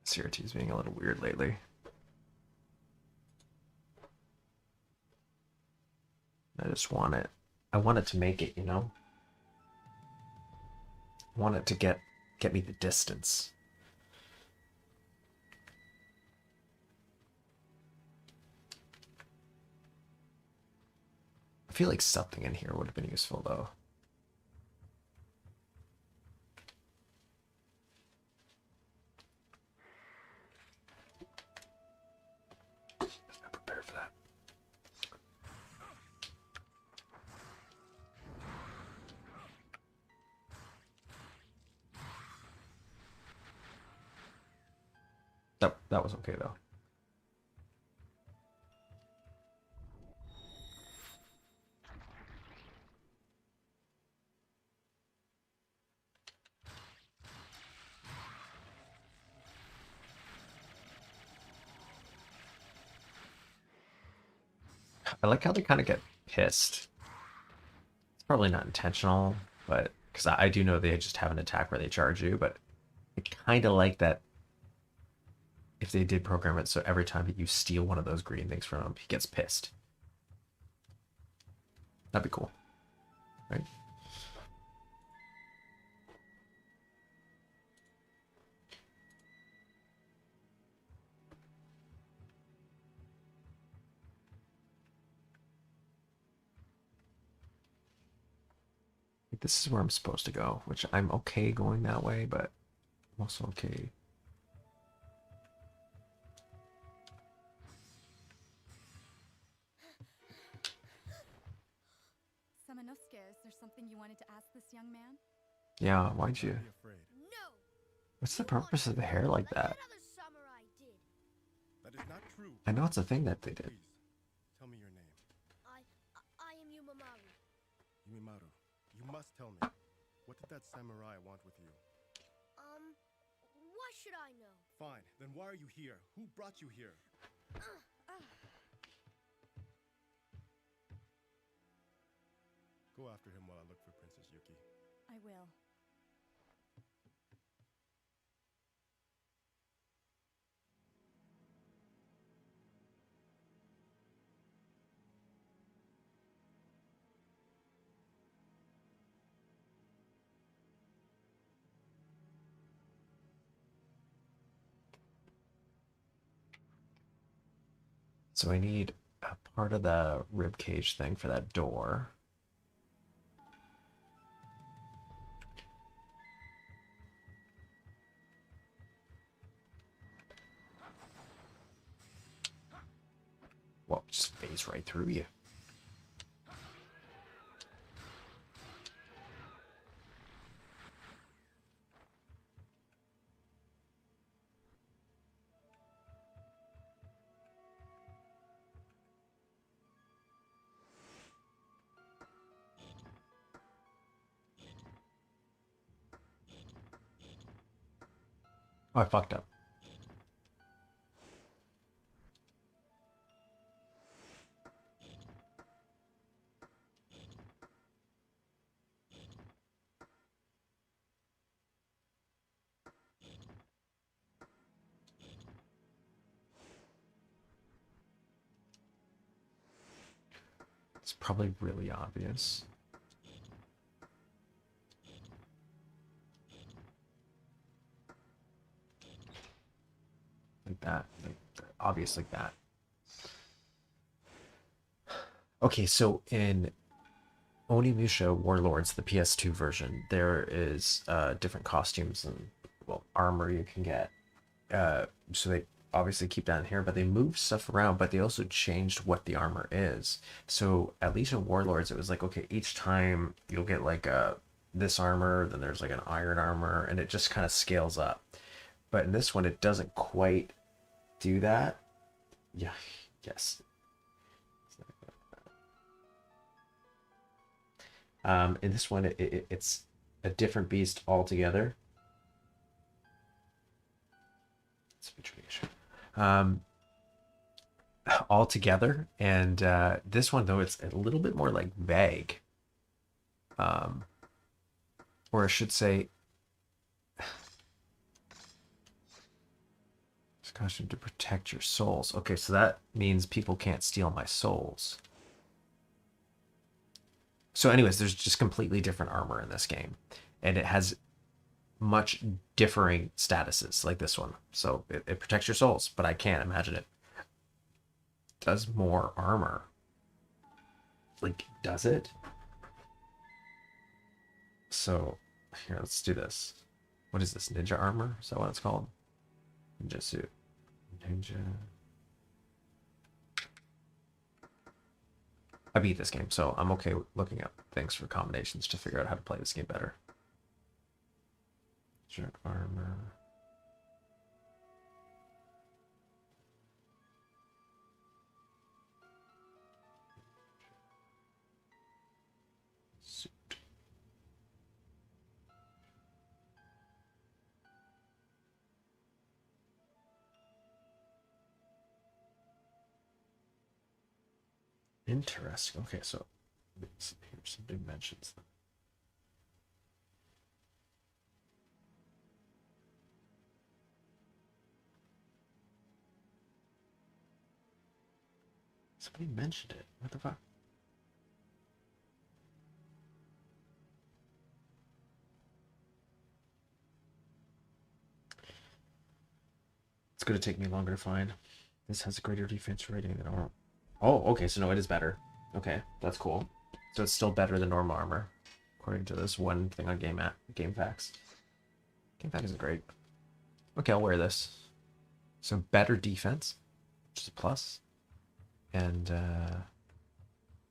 CRT's being a little weird lately. I just want it. I want it to make it, you know? I want it to get me the distance. I feel like something in here would have been useful though. Not prepared for that. That was okay though. I like how they kind of get pissed. It's probably not intentional, but because I do know they just have an attack where they charge you, but I kind of like that if they did program it so every time that you steal one of those green things from him, he gets pissed. That'd be cool, right? This is where I'm supposed to go, which I'm okay going that way, but I'm also okay. Samanosuke, is there something you wanted to ask this young man? Yeah, why'd you? Don't be afraid. No. What's the purpose of the hair like that? Another samurai did. That is not true. I know it's a thing that they did. Please, tell me your name. I am Yumamaru. Yumimaru. You must tell me. What did that samurai want with you? Why should I know? Fine. Then why are you here? Who brought you here? Go after him while I look for Princess Yuki. I will. So I need a part of the rib cage thing for that door. Well, just phase right through you. Oh, I fucked up. It's probably really obvious. Like that. Like, obvious like that. Okay, so in Onimusha Warlords, the PS2 version, there is different costumes and, well, armor you can get. So they obviously keep that in here, but they moved stuff around, but they also changed what the armor is. So at least in Warlords, it was like, okay, each time you'll get like this armor, then there's like an iron armor, and it just kind of scales up. But in this one, it doesn't quite do that. Yeah, yes. In this one, it's a different beast altogether. Situation. Altogether, and this one though it's a little bit more like vague, or I should say, it's costume to protect your souls. Okay, so that means people can't steal my souls. So, anyways, there's just completely different armor in this game, and it has much differing statuses like this one. So it protects your souls, but I can't imagine it does more armor. Like, does it? So here, let's do this. What is this? Ninja armor? Is that what it's called? Ninja suit. Ninja. I beat this game, so I'm okay with looking up things for combinations to figure out how to play this game better. Ninja armor. Suit. Interesting. Okay, so here's some dimensions. Somebody mentioned it. What the fuck? It's going to take me longer to find. This has a greater defense rating than normal. Oh, okay, so no, it is better. Okay, that's cool. So it's still better than normal armor, according to this one thing on GameFAQs. GameFAQs is great. Okay, I'll wear this. So better defense, which is a plus. And,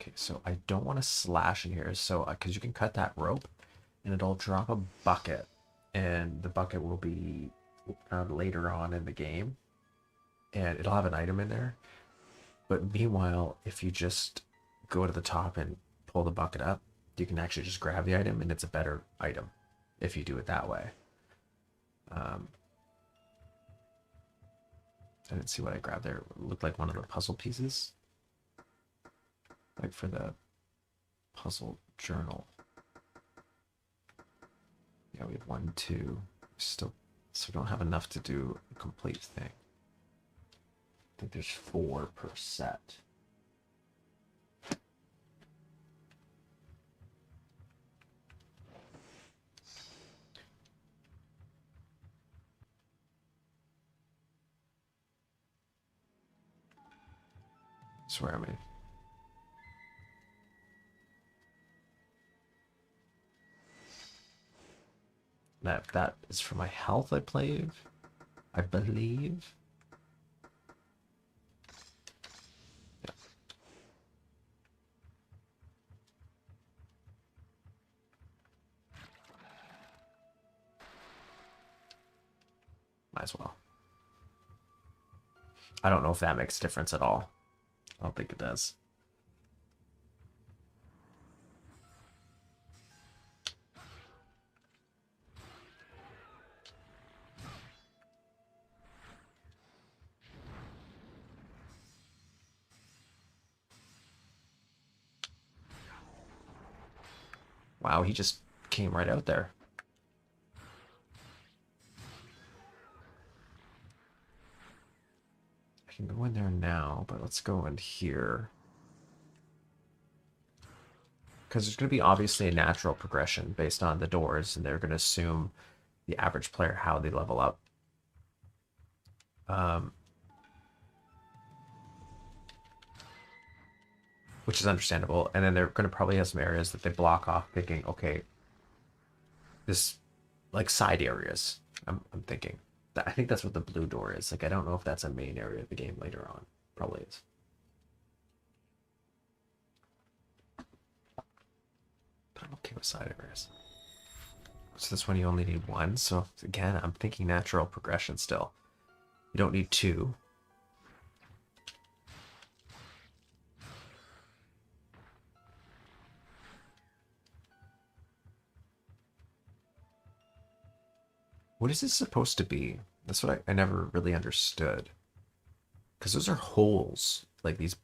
okay, so I don't want to slash in here. So, because you can cut that rope, and it'll drop a bucket. And the bucket will be later on in the game. And it'll have an item in there. But meanwhile, if you just go to the top and pull the bucket up, you can actually just grab the item, and it's a better item if you do it that way. I didn't see what I grabbed there. It looked like one of the puzzle pieces. Like for the puzzle journal. Yeah, we have 1, 2. Still, so we don't have enough to do a complete thing. I think there's 4 per set. Swear me. That is for my health, I believe. I believe. Yeah. Might as well. I don't know if that makes a difference at all. I don't think it does. Wow, he just came right out there. I can go in there now, but let's go in here. Because there's going to be obviously a natural progression based on the doors, and they're going to assume the average player how they level up. Which is understandable. And then they're going to probably have some areas that they block off thinking, okay, this, like side areas, I'm thinking. I think that's what the blue door is. Like, I don't know if that's a main area of the game later on. Probably is. But I'm okay with side areas. So this one you only need one. So again, I'm thinking natural progression still. You don't need two. What is this supposed to be? That's what I never really understood. Because those are holes, like these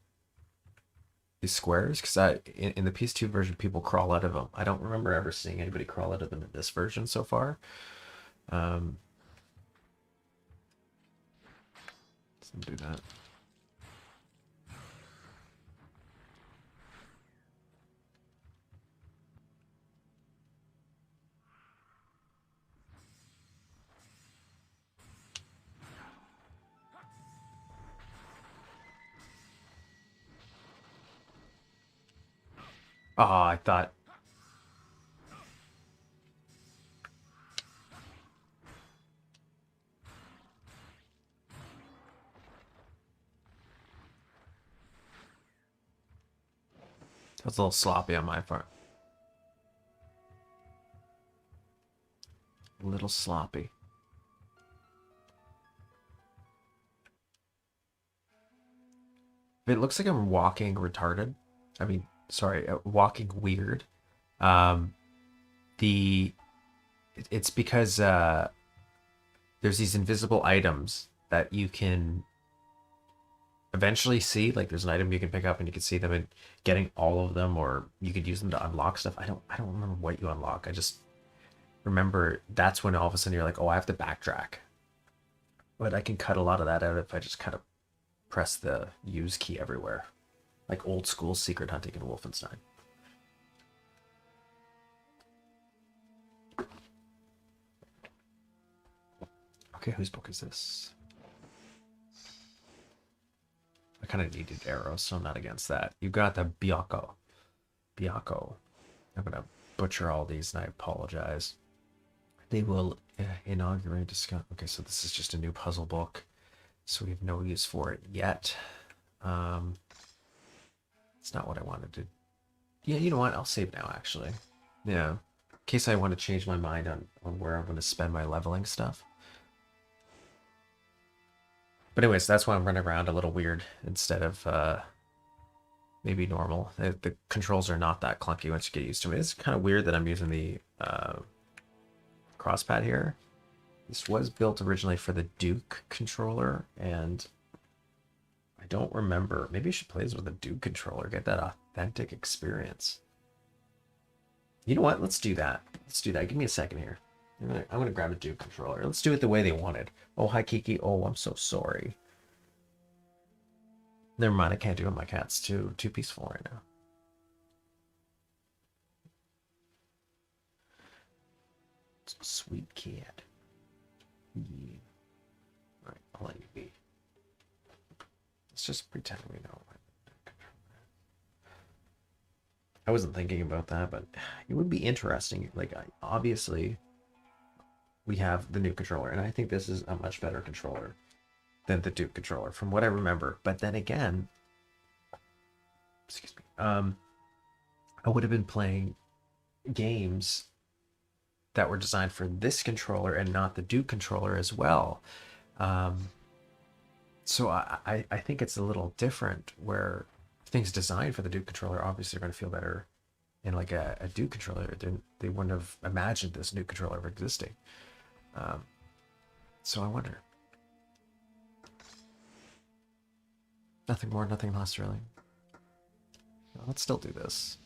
squares. Because in the PS2 version, people crawl out of them. I don't remember ever seeing anybody crawl out of them in this version so far. Let's do that. Oh, I thought. That was a little sloppy on my part. A little sloppy. It looks like I'm walking retarded. I mean, sorry, walking weird. It's because there's these invisible items that you can eventually see. Like there's an item you can pick up and you can see them, and getting all of them, or you could use them to unlock stuff. I don't remember what you unlock. I just remember that's when all of a sudden you're like, oh, I have to backtrack. But I can cut a lot of that out if I just kind of press the use key everywhere, like old school secret hunting in Wolfenstein. Okay, whose book is this? I kind of needed arrows, so I'm not against that. You got the Biako. I'm gonna butcher all these, and I apologize. They will inaugurate discuss. Okay, so this is just a new puzzle book, so we have no use for it yet. It's not what I wanted to. Yeah, you know what? I'll save now, actually. Yeah, in case I want to change my mind on where I'm going to spend my leveling stuff. But anyways, that's why I'm running around a little weird instead of maybe normal. The controls are not that clunky once you get used to it. It's kind of weird that I'm using the crosspad here. This was built originally for the Duke controller, and I don't remember. Maybe I should play this with a Duke controller, get that authentic experience. You know what? Let's do that. Let's do that. Give me a second here. I'm gonna grab a Duke controller. Let's do it the way they wanted. Oh, hi, Kiki. Oh, I'm so sorry. Never mind. I can't do it. My cat's too peaceful right now. Sweet cat. Yeah. All right, I'll let you be. Let's just pretend we know. I wasn't thinking about that, but it would be interesting. Like, obviously, we have the new controller, and I think this is a much better controller than the Duke controller, from what I remember. But then again, excuse me, I would have been playing games that were designed for this controller and not the Duke controller as well. So I think it's a little different where things designed for the Duke controller obviously are going to feel better in like a Duke controller. They wouldn't have imagined this new controller ever existing. So I wonder. Nothing more, nothing less, really. Let's still do this.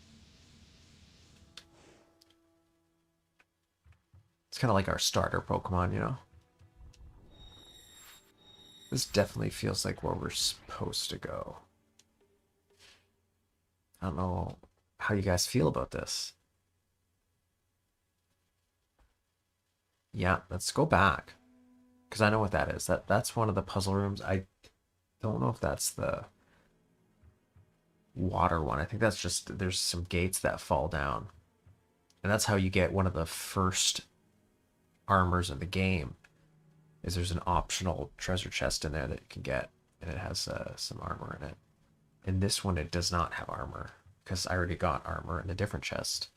It's kind of like our starter Pokemon, you know? This definitely feels like where we're supposed to go. I don't know how you guys feel about this. Yeah, let's go back. Because I know what that is. That's one of the puzzle rooms. I don't know if that's the water one. I think that's just, there's some gates that fall down. And that's how you get one of the first armors in the game. Is there's an optional treasure chest in there that you can get. And it has some armor in it. In this one, it does not have armor. Because I already got armor in a different chest.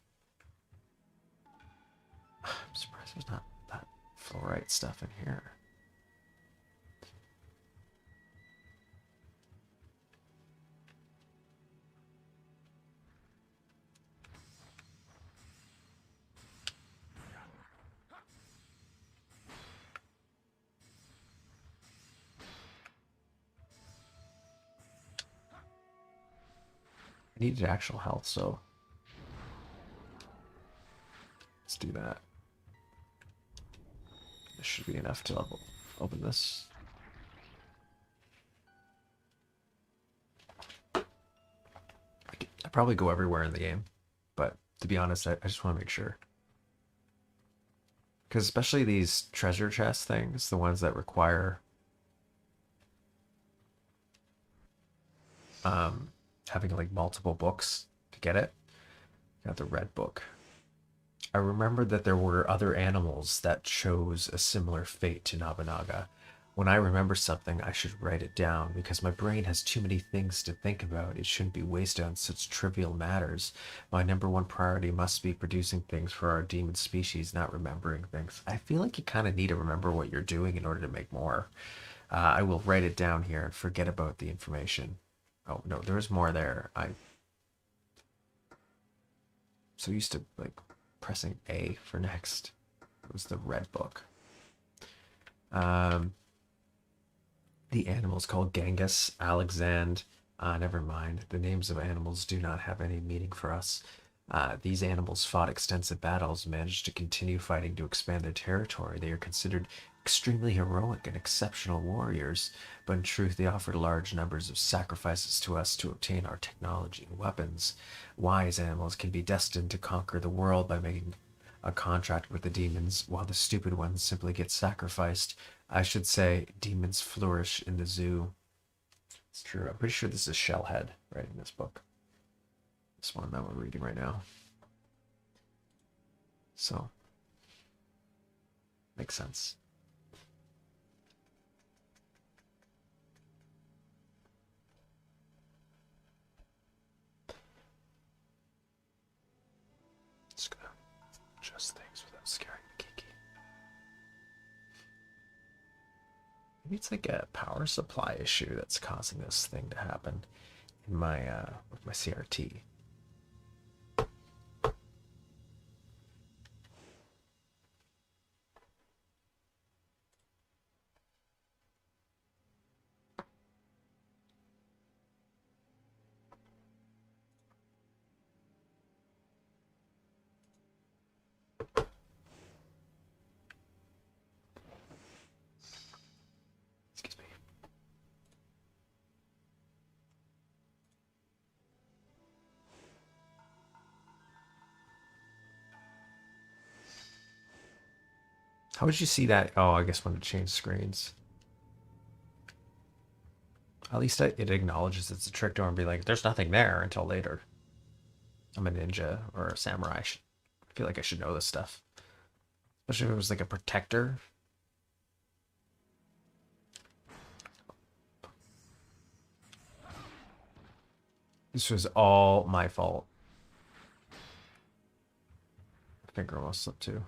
I'm surprised there's not that fluorite stuff in here. I needed actual health, so let's do that. This should be enough to open this. I probably go everywhere in the game, but to be honest, I just want to make sure. Because especially these treasure chest things, the ones that require having like multiple books to get it. Got the red book. I remember that there were other animals that chose a similar fate to Nobunaga. When I remember something, I should write it down because my brain has too many things to think about. It shouldn't be wasted on such trivial matters. My #1 priority must be producing things for our demon species, not remembering things. I feel like you kind of need to remember what you're doing in order to make more. I will write it down here and forget about the information. Oh, no, there's more there. I'm so used to like pressing A for next. It was the red book. The animal's called Genghis, Alexand. Never mind. The names of animals do not have any meaning for us. These animals fought extensive battles and managed to continue fighting to expand their territory. They are considered extremely heroic and exceptional warriors, but in truth they offered large numbers of sacrifices to us to obtain our technology and weapons. Wise animals can be destined to conquer the world by making a contract with the demons, while the stupid ones simply get sacrificed. I should say demons flourish in the zoo. It's true. I'm pretty sure this is Shellhead right in this book. This one that we're reading right now. So, makes sense. Just gonna adjust things without scaring the Kiki. Maybe it's like a power supply issue that's causing this thing to happen in my with my CRT. Excuse me. How would you see that? Oh, I guess when it changed screens. At least it acknowledges it's a trick door and be like, there's nothing there until later. I'm a ninja or a samurai. I feel like I should know this stuff. Especially if it was like a protector. This was all my fault. Finger almost slipped too.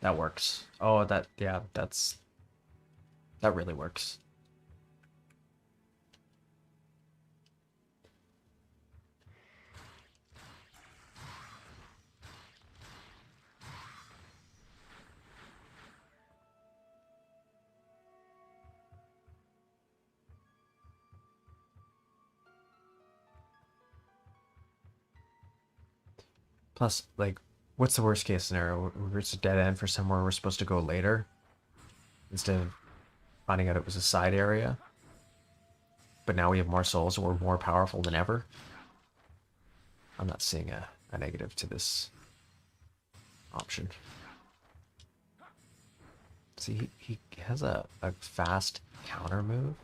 That works. Oh, that really works. Plus, like, what's the worst case scenario? It's a dead end for somewhere we're supposed to go later, instead of finding out it was a side area. But now we have more souls and we're more powerful than ever. I'm not seeing a negative to this option. See, he has a fast counter move.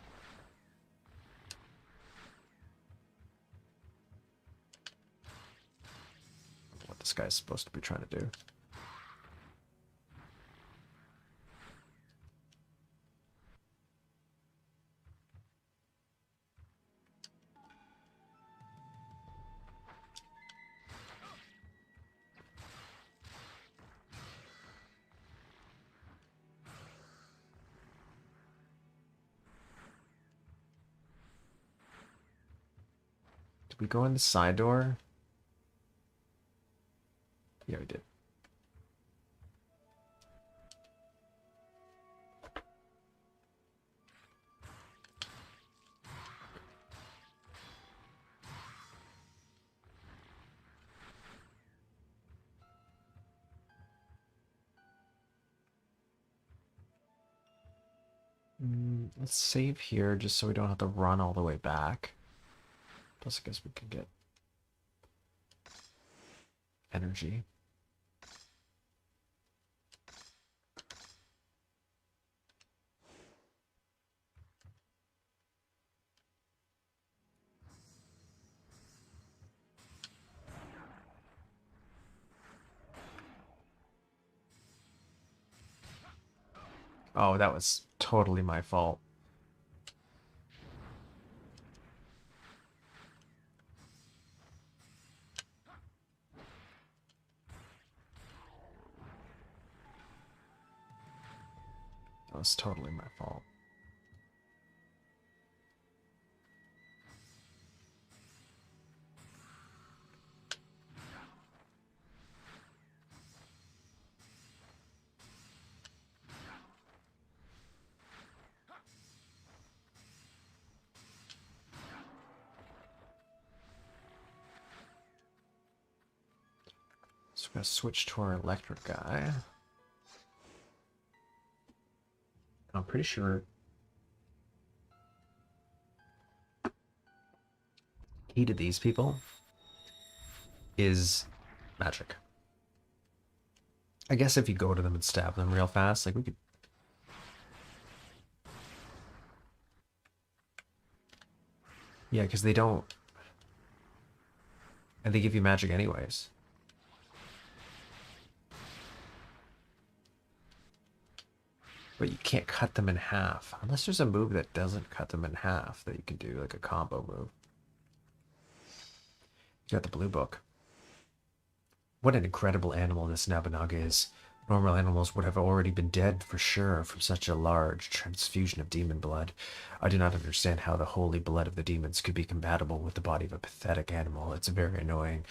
What this guy's supposed to be trying to do. Did we go in the side door? Yeah, we did. Let's save here just so we don't have to run all the way back. Plus, I guess we can get energy. Oh, that was totally my fault. That was totally my fault. So we're gonna switch to our electric guy. I'm pretty sure key to these people is magic. I guess if you go to them and stab them real fast, like we could. Yeah, because they don't. And they give you magic anyways. But you can't cut them in half. Unless there's a move that doesn't cut them in half that you can do, like a combo move. You got the blue book. What an incredible animal this Nabonaga is. Normal animals would have already been dead for sure from such a large transfusion of demon blood. I do not understand how the holy blood of the demons could be compatible with the body of a pathetic animal. It's very annoying.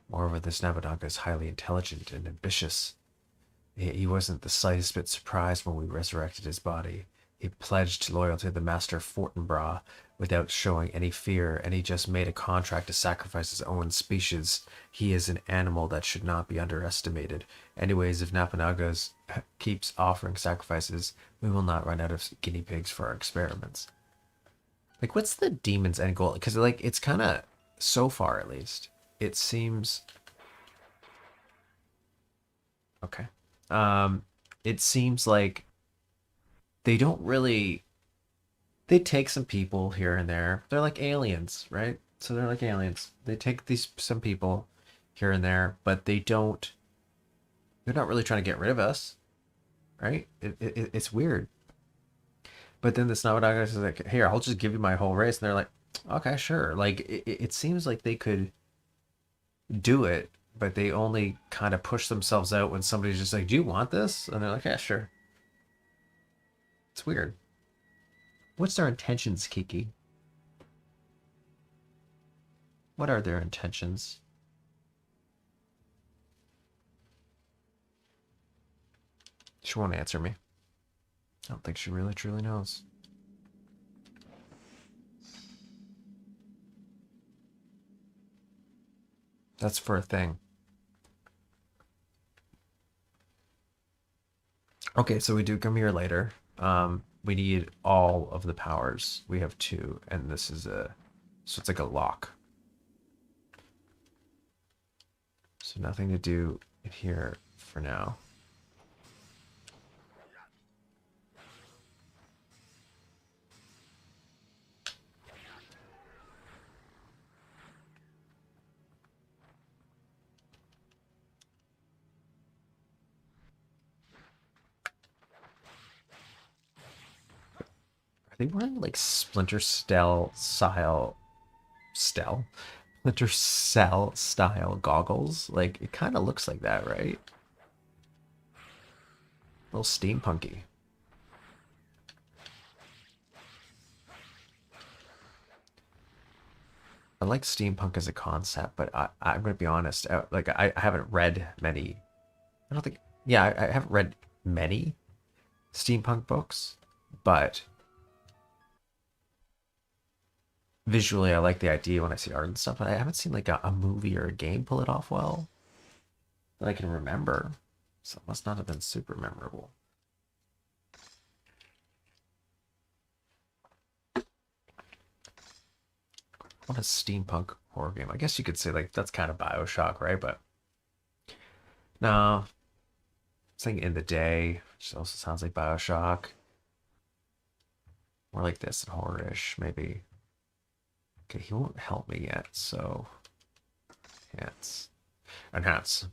Moreover, this Nabonaga is highly intelligent and ambitious. He wasn't the slightest bit surprised when we resurrected his body. He pledged loyalty to the Master Fortinbras without showing any fear, and he just made a contract to sacrifice his own species. He is an animal that should not be underestimated. Anyways, if Nabonaga keeps offering sacrifices, we will not run out of guinea pigs for our experiments. Like, what's the demon's end goal? Because, like, it's kind of so far at least, it seems okay. It seems like they don't really. They take some people here and there. They're like aliens, right? So they're like aliens. They take these some people here and there, but they don't. They're not really trying to get rid of us, right? It's weird. But then the Snobadaga is like, "Here, I'll just give you my whole race," and they're like, "Okay, sure." Like it seems like they could do it, but they only kind of push themselves out when somebody's just like, "Do you want this?" And they're like, "Yeah, sure." It's weird. What's their intentions, Kiki? What are their intentions? She won't answer me. I don't think she really truly knows. That's for a thing. Okay, so we do come here later. We need all of the powers. We have 2, and this is so it's like a lock. So nothing to do in here for now. Are they wearing like Splinter Cell style Splinter Cell style goggles? Like it kind of looks like that, right? A little steampunky. I like steampunk as a concept, but I'm gonna be honest. Like I haven't read many. I don't think. Yeah, I haven't read many steampunk books, but visually I like the idea when I see art and stuff. But I haven't seen like a movie or a game pull it off well that I can remember. So it must not have been super memorable. What a steampunk horror game. I guess you could say like that's kind of BioShock, right? But no, saying In the Day, which also sounds like BioShock. More like this, horror-ish, maybe. Okay, he won't help me yet, so enhance. Enhance.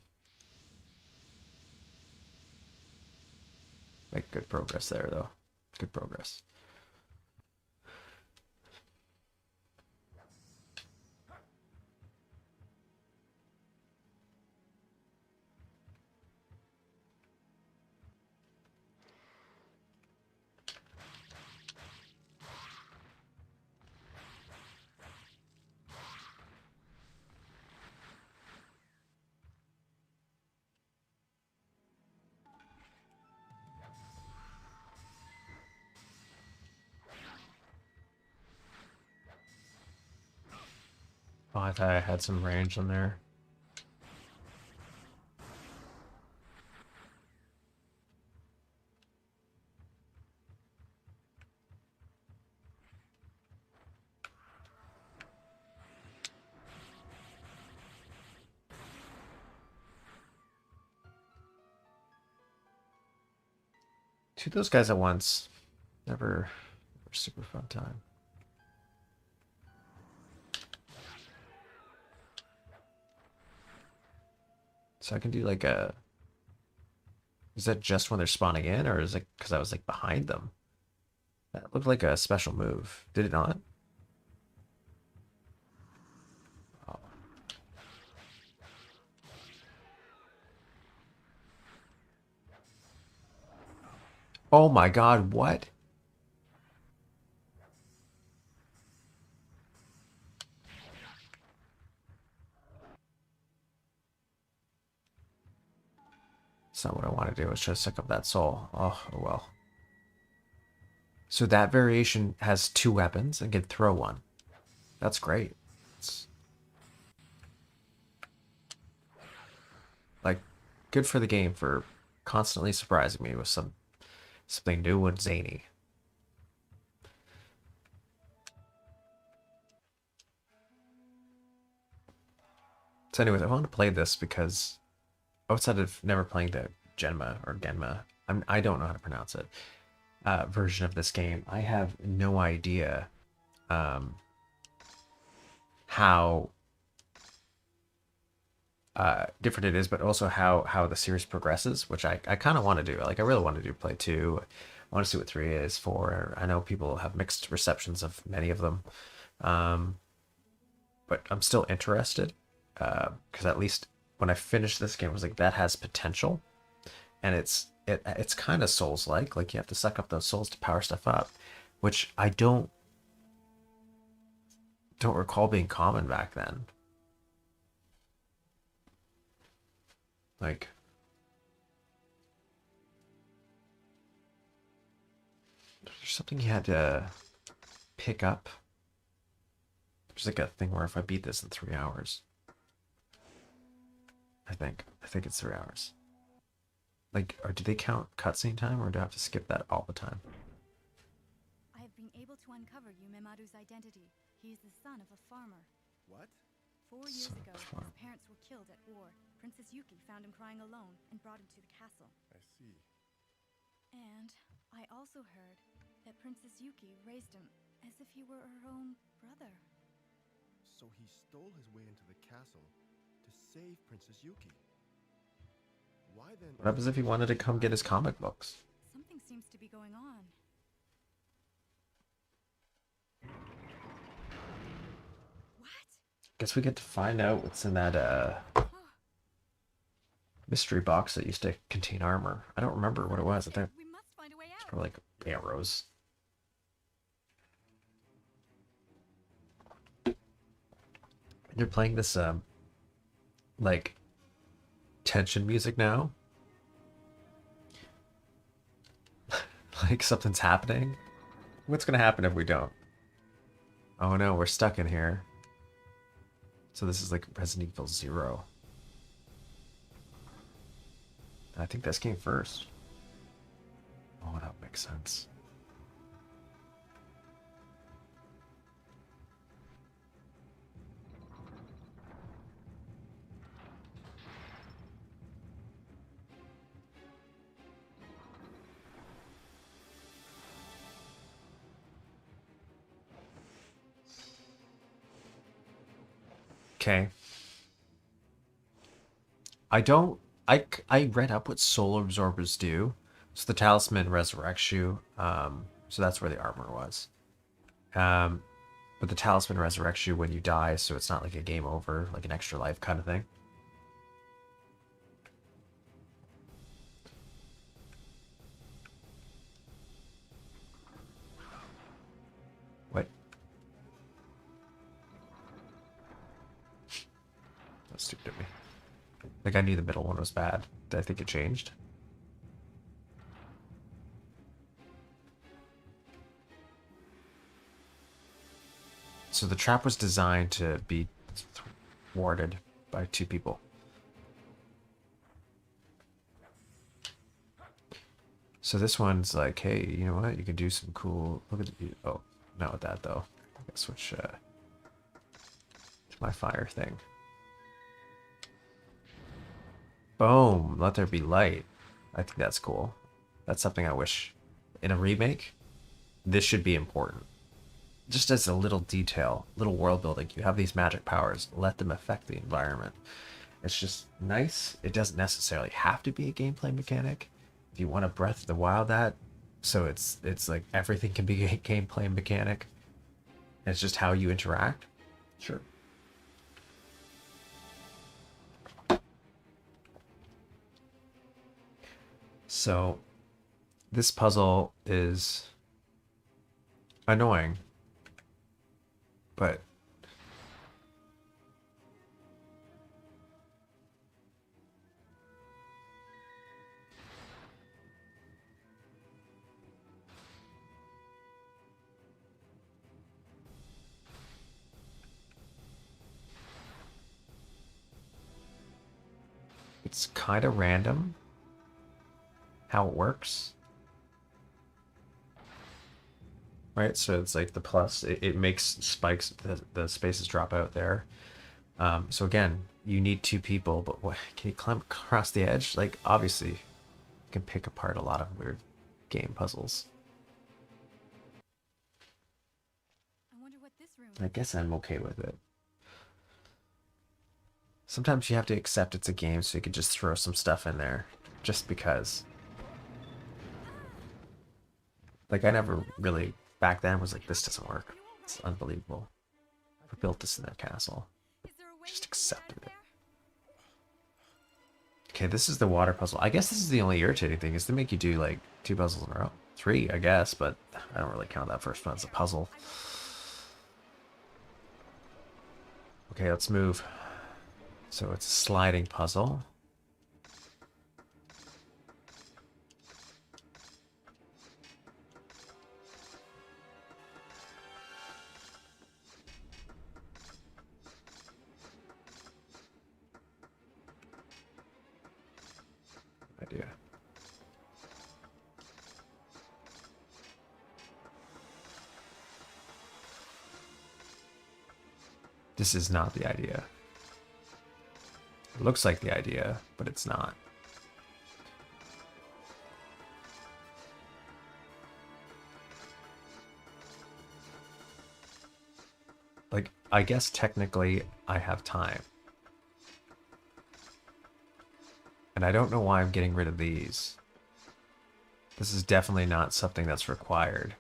Make good progress there, though. Good progress. Oh, I thought I had some range on there. Shoot those guys at once. Never super fun time. So I can do like a. Is that just when they're spawning in, or is it because I was like behind them? That looked like a special move. Did it not? Oh. Oh my god, what? That's not what I want to do. It's try to suck up that soul. Oh well. So that variation has 2 weapons and can throw one. That's great. It's like good for the game for constantly surprising me with something new and zany. So anyways, I want to play this because outside of never playing the Genma, I don't know how to pronounce it, version of this game, I have no idea how different it is, but also how the series progresses, which I kind of want to do. Like, I really want to do play 2. I want to see what 3 is, 4. I know people have mixed receptions of many of them, but I'm still interested because at least when I finished this game, I was like, that has potential, and it's kind of Souls-like. Like, you have to suck up those souls to power stuff up, which I don't recall being common back then. Like, there's something you had to pick up. There's like a thing where if I beat this in 3 hours, I think it's 3 hours. Like, or do they count cutscene time, or do I have to skip that all the time? I have been able to uncover Yumemaru's identity. He is the son of a farmer. What? 4 years Son of ago, a farmer. his parents were killed at war. Princess Yuki found him crying alone and brought him to the castle. I see. And I also heard that Princess Yuki raised him as if he were her own brother. So he stole his way into the castle to save Princess Yuki. Why then? What happens if he wanted to come get his comic books? Something seems to be going on. What? Guess we get to find out what's in that mystery box that used to contain armor. I don't remember what it was. I think We must find a way it's out. probably like arrows. You're playing this like tension music now. Like something's happening. What's gonna happen if we don't? Oh no, we're stuck in here. So this is like Resident Evil 0. I think this came first. Oh, that makes sense. Okay. I read up what soul absorbers do. So the talisman resurrects you. So that's where the armor was. But the talisman resurrects you when you die, so it's not like a game over, like an extra life kind of thing. What? That's stupid of me. Like, I knew the middle one was bad. Did I think it changed? So the trap was designed to be thwarted by 2 people. So this one's like, hey, you know what? You can do some cool... Look at the... Oh, not with that, though. I gotta switch to my fire thing. Boom! Let there be light. I think that's cool. That's something I wish... In a remake, this should be important. Just as a little detail, little world building, you have these magic powers. Let them affect the environment. It's just nice. It doesn't necessarily have to be a gameplay mechanic. If you want to Breath of the Wild that, so it's like everything can be a gameplay mechanic. It's just how you interact. Sure. So this puzzle is annoying, but it's kind of random how it works. Right, so it's like the plus, it makes spikes, the spaces drop out there. So again, you need two people, but what, can you climb across the edge? Like, obviously, you can pick apart a lot of weird game puzzles. I wonder what this room I guess I'm okay with it. Sometimes you have to accept it's a game, so you can just throw some stuff in there, just because. Like, I never really, back then, was like, this doesn't work. It's unbelievable. Who built this in their castle? is. There a way Just to get out accepted of it. there? Okay, this is the water puzzle. I guess this is the only irritating thing, is to make you do, like, 2 puzzles in a row. 3, I guess, but I don't really count that first one as a puzzle. Okay, let's move. So it's a sliding puzzle. Idea. This is not the idea. It looks like the idea, but it's not. Like, I guess technically I have time. And I don't know why I'm getting rid of these. This is definitely not something that's required.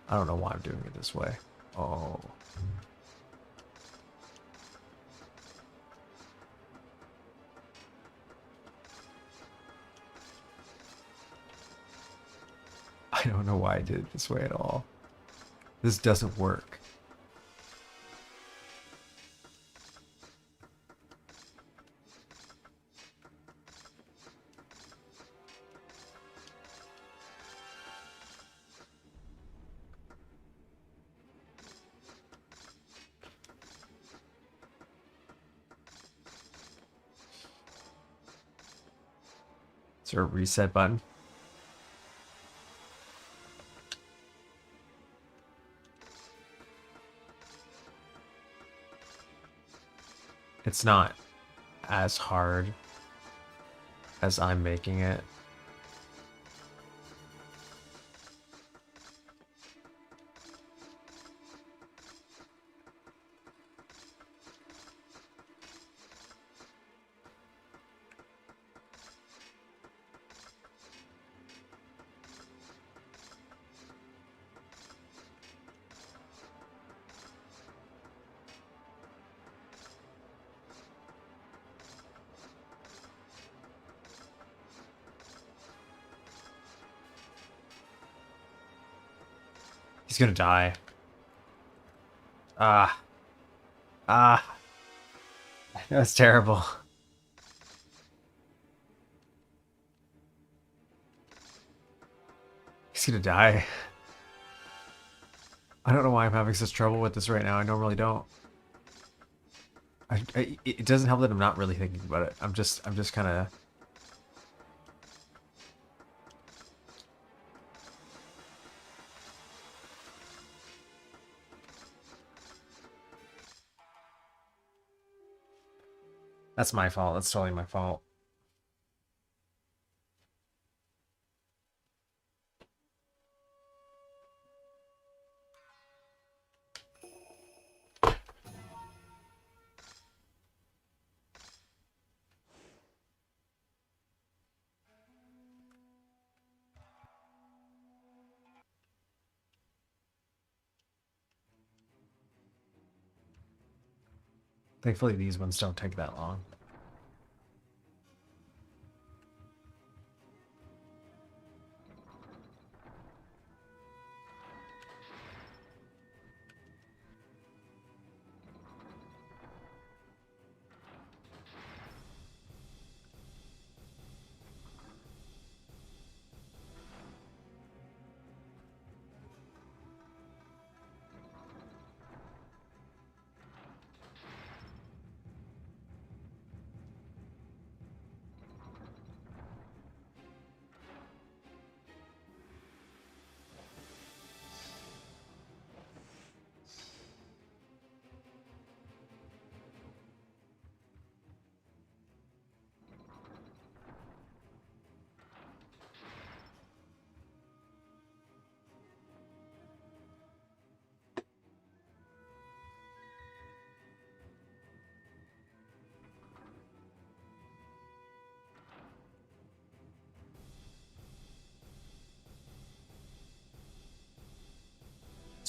I don't know why I'm doing it this way. Oh. I don't know why I did it this way at all. This doesn't work. Is there a reset button? It's not as hard as I'm making it. He's gonna die. Ah. Ah. That's terrible. He's gonna die. I don't know why I'm having such trouble with this right now. I normally don't. It doesn't help that I'm not really thinking about it. I'm just kind of. That's my fault. That's totally my fault. Thankfully, these ones don't take that long.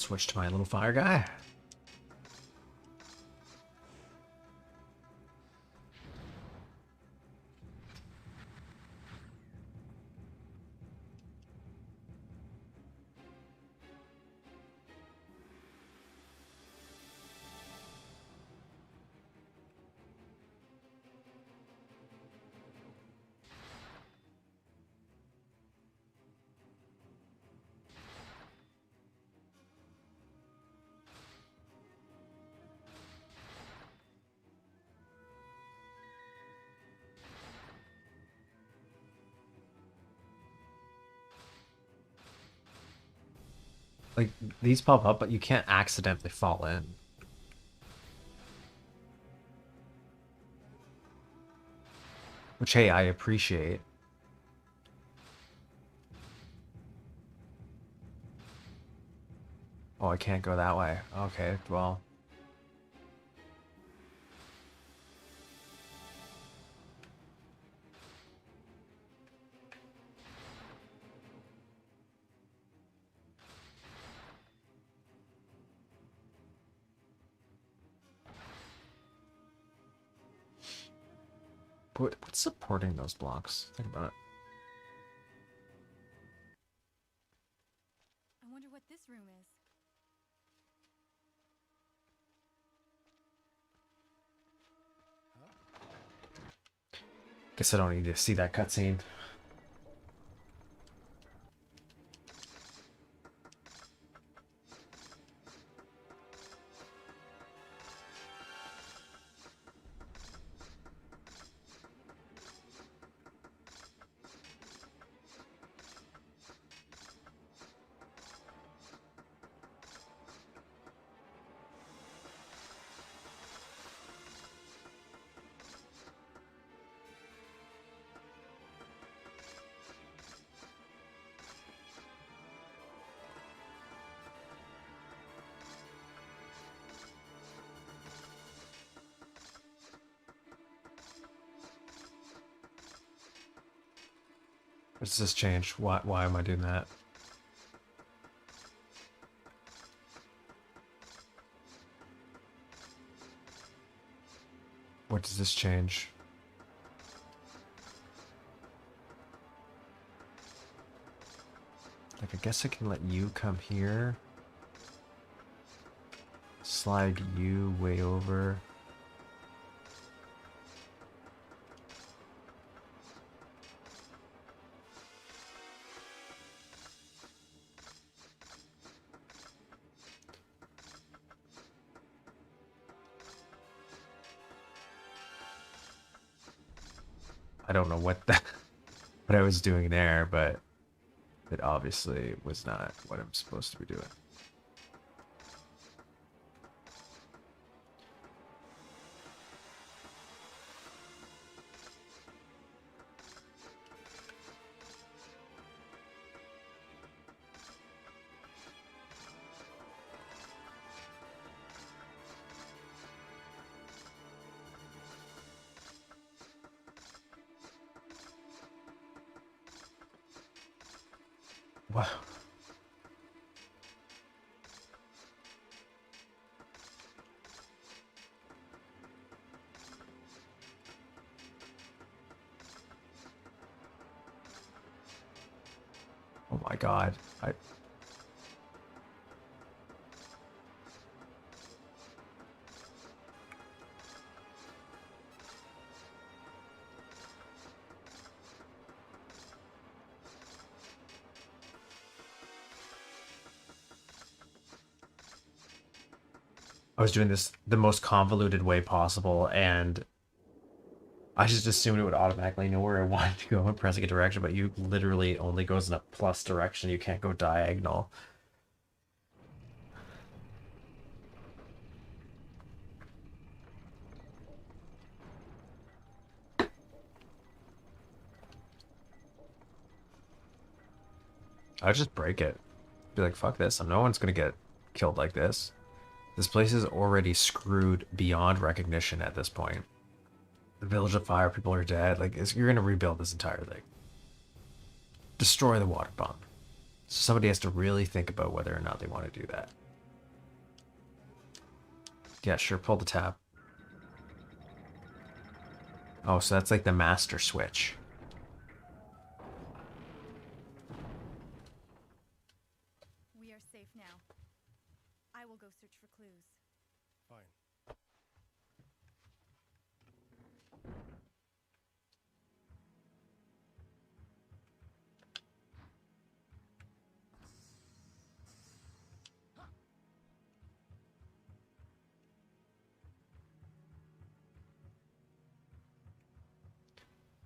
switch to my little fire guy. Like, these pop up, but you can't accidentally fall in. Which, hey, I appreciate. Oh, I can't go that way. Okay, well. What's supporting those blocks? Think about it. I wonder what this room is. Guess I don't need to see that cutscene. What does this change? Why am I doing that? What does this change? Like, I guess I can let you come here. Slide you way over. I don't know what I was doing there, but it obviously was not what I'm supposed to be doing. Wow. Oh my God. I was doing this the most convoluted way possible, and I just assumed it would automatically know where I wanted to go and pressing a direction, but you literally only goes in a plus direction. You can't go diagonal. I'd just break it. Be like, fuck this. No one's gonna get killed like this. This place is already screwed beyond recognition at this point. The village of fire, people are dead. Like, you're gonna rebuild this entire thing. Destroy the water pump. So somebody has to really think about whether or not they want to do that. Yeah, sure, pull the tab. Oh, so that's like the master switch. We are safe now. I will go search for clues. Fine.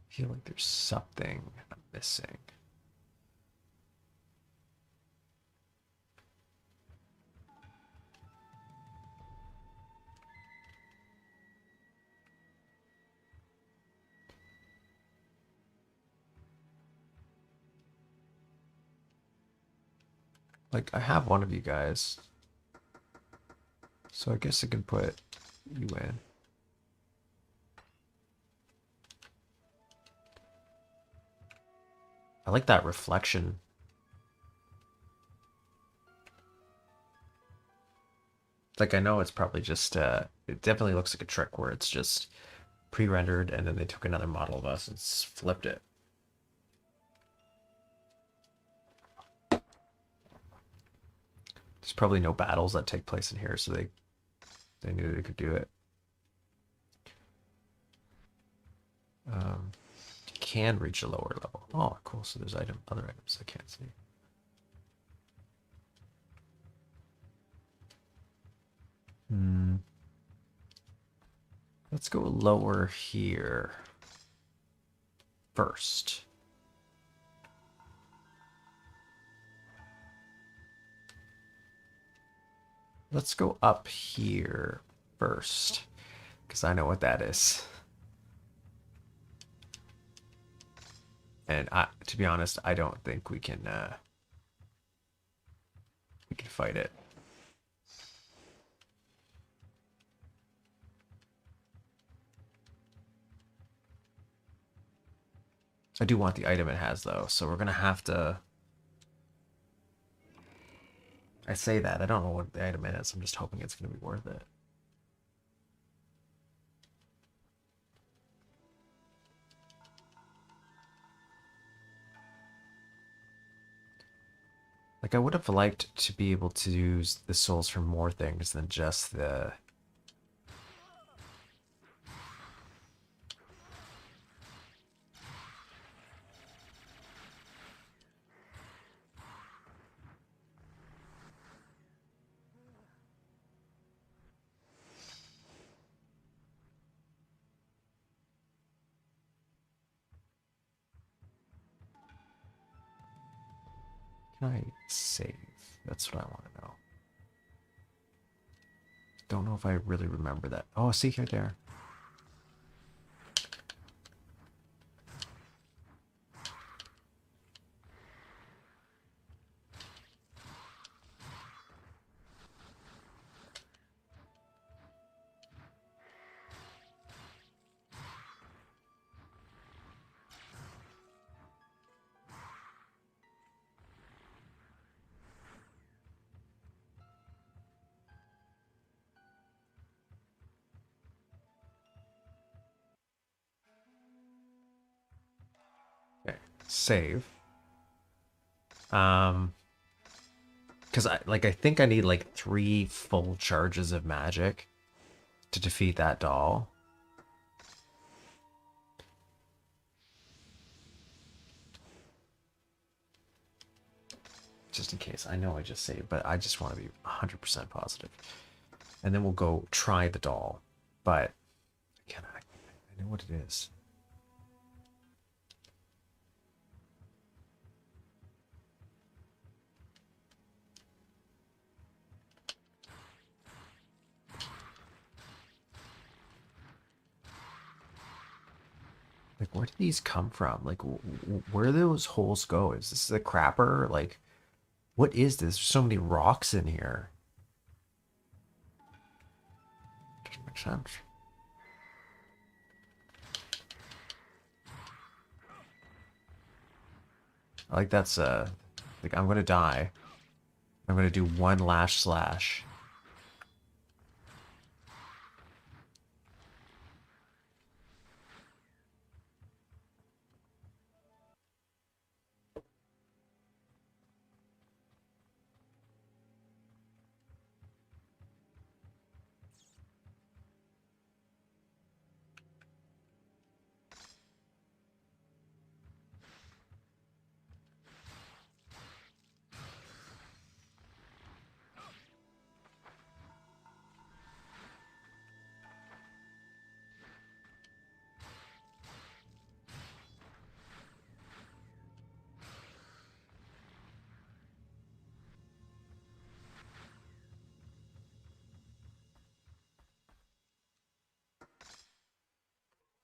I feel like there's something I'm missing. Like, I have one of you guys. So I guess I can put you in. I like that reflection. Like, I know it's probably just, it definitely looks like a trick where it's just pre-rendered and then they took another model of us and flipped it. There's probably no battles that take place in here, so they knew they could do it. You can reach a lower level. Oh, cool. So there's other items I can't see. Let's go lower here first. Let's go up here first, because I know what that is. And to be honest, I don't think we can fight it. I do want the item it has, though, so we're gonna have to. I say that I don't know what the item is. I'm just hoping it's gonna be worth it. Like, I would have liked to be able to use the souls for more things than just the... Can I save? That's what I want to know. Don't know if I really remember that. Oh, see right there. Okay, save. Because I think I need like 3 full charges of magic to defeat that doll. Just in case. I know I just saved, but I just want to be 100% positive. And then we'll go try the doll. But again, I know what it is. Like, where did these come from? Like, where do those holes go? Is this a crapper? Like, what is this? There's so many rocks in here. Doesn't make sense. Like, that's, like, I'm gonna die. I'm gonna do 1 lash slash.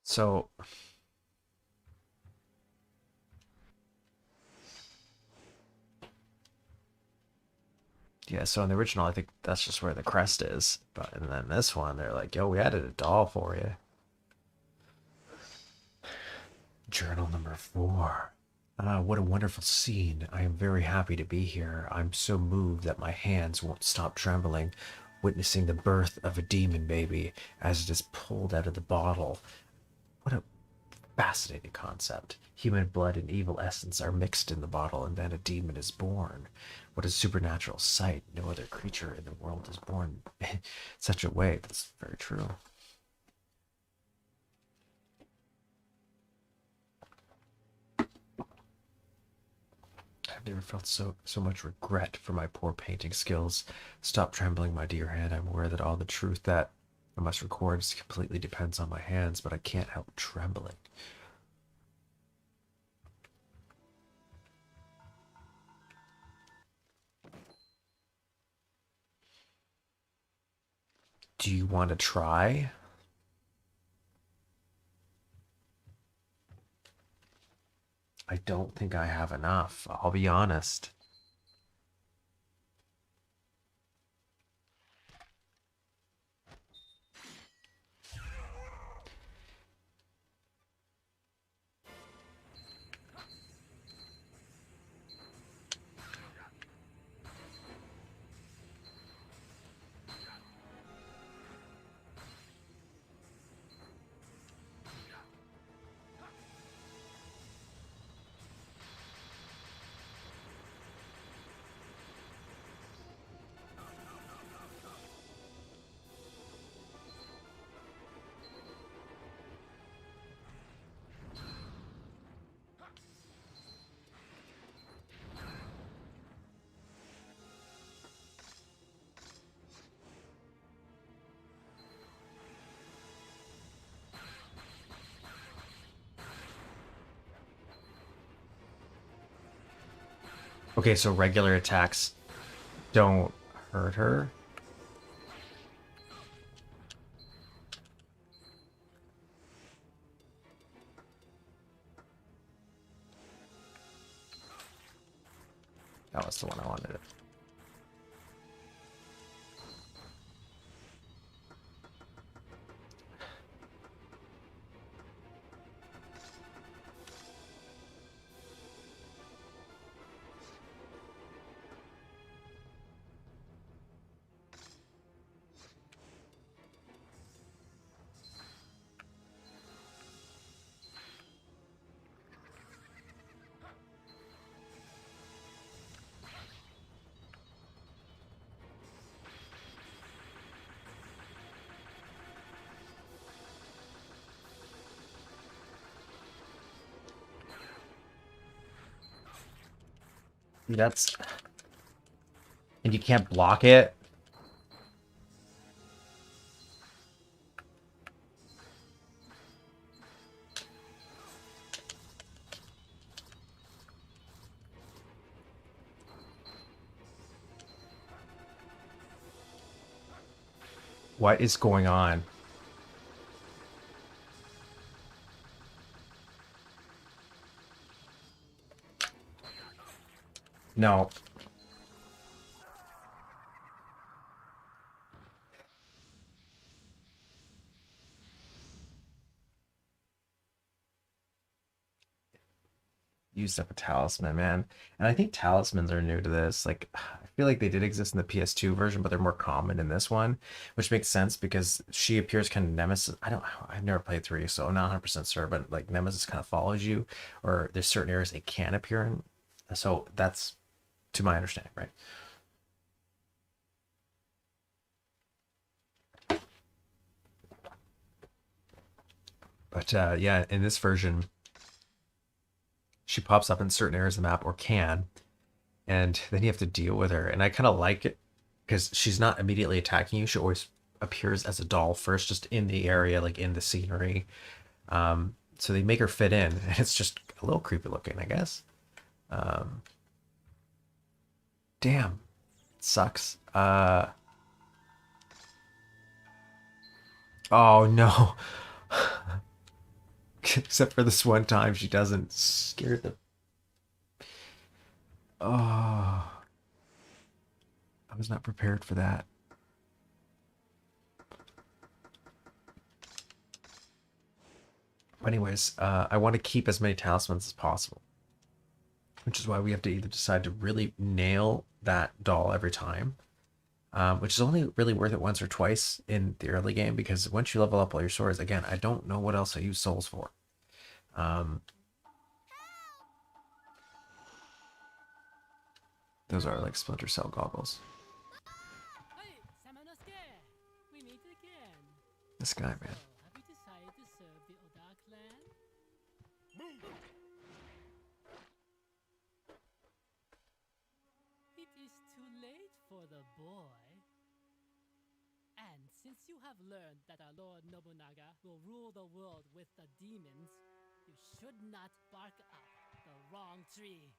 So yeah, so in the original, I think that's just where the crest is. But and then this one, they're like, "Yo, we added a doll for you." Journal number 4. Ah, what a wonderful scene. I am very happy to be here. I'm so moved that my hands won't stop trembling, witnessing the birth of a demon baby as it is pulled out of the bottle. What a fascinating concept. Human blood and evil essence are mixed in the bottle, and then a demon is born. What a supernatural sight. No other creature in the world is born in such a way. That's very true. I've never felt so much regret for my poor painting skills. Stop trembling, my dear hand. I'm aware that all the truth that I must record completely depends on my hands, but I can't help trembling. Do you want to try? I don't think I have enough. I'll be honest. Okay, so regular attacks don't hurt her. That was the one I wanted. That's... And you can't block it? What is going on? No. Used up a talisman, man. And I think talismans are new to this. Like, I feel like they did exist in the PS2 version, but they're more common in this one, which makes sense because she appears kind of nemesis. I've never played 3, so I'm not 100% sure, but like nemesis kind of follows you, or there's certain areas they can appear in. So that's to my understanding, right? But yeah, in this version, she pops up in certain areas of the map or can, and then you have to deal with her. And I kind of like it because she's not immediately attacking you. She always appears as a doll first, just in the area, like in the scenery. So they make her fit in, and it's just a little creepy looking, I guess. Um, damn, it sucks. Oh no. Except for this one time she doesn't. Scared the... Oh. I was not prepared for that. Anyways, I want to keep as many talismans as possible. Which is why we have to either decide to really nail that doll every time, which is only really worth it once or twice in the early game, because once you level up all your swords, again, I don't know what else I use souls for. Those are like Splinter Cell goggles. Hey, Samanosuke! We meet again. This guy, man. So, have you decided to serve the Oda clan? It is too late for the boy. And since you have learned that our Lord Nobunaga will rule the world with the demons, you should not bark up the wrong tree.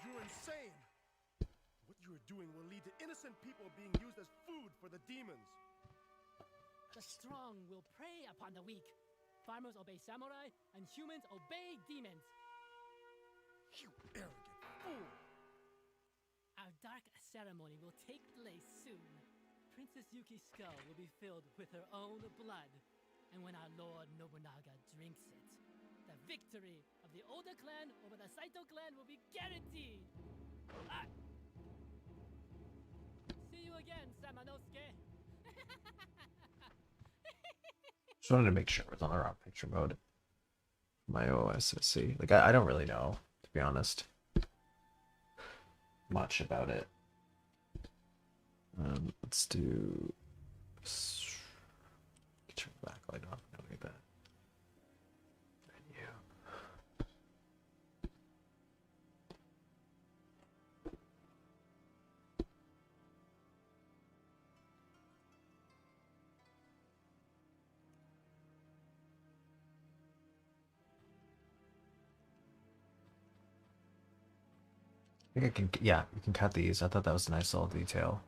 You're insane! What you are doing will lead to innocent people being used as food for the demons. The strong will prey upon the weak. Farmers obey samurai, and humans obey demons. You arrogant fool! Our dark ceremony will take place soon. Princess Yuki's skull will be filled with her own blood. And when our Lord Nobunaga drinks it, the victory of the Oda clan over the Saito clan will be guaranteed! Ah! See you again, Samanosuke! Just wanted to make sure it was on the wrong picture mode. My OSSC. Like, I don't really know, to be honest, much about it. Let's do... Turn the backlight off. No, look at that. Menu. I think I can, yeah, you can cut these. I thought that was a nice little detail.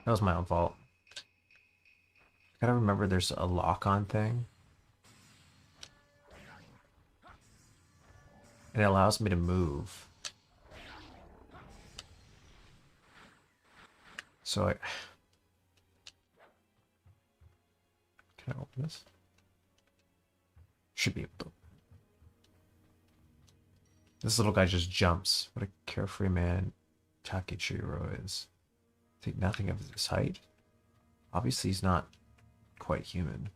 That was my own fault. I gotta remember there's a lock-on thing. And it allows me to move. So I... Can I open this? Should be able to. This little guy just jumps. What a carefree man Takichiro is. Think nothing of his height. Obviously he's not quite human.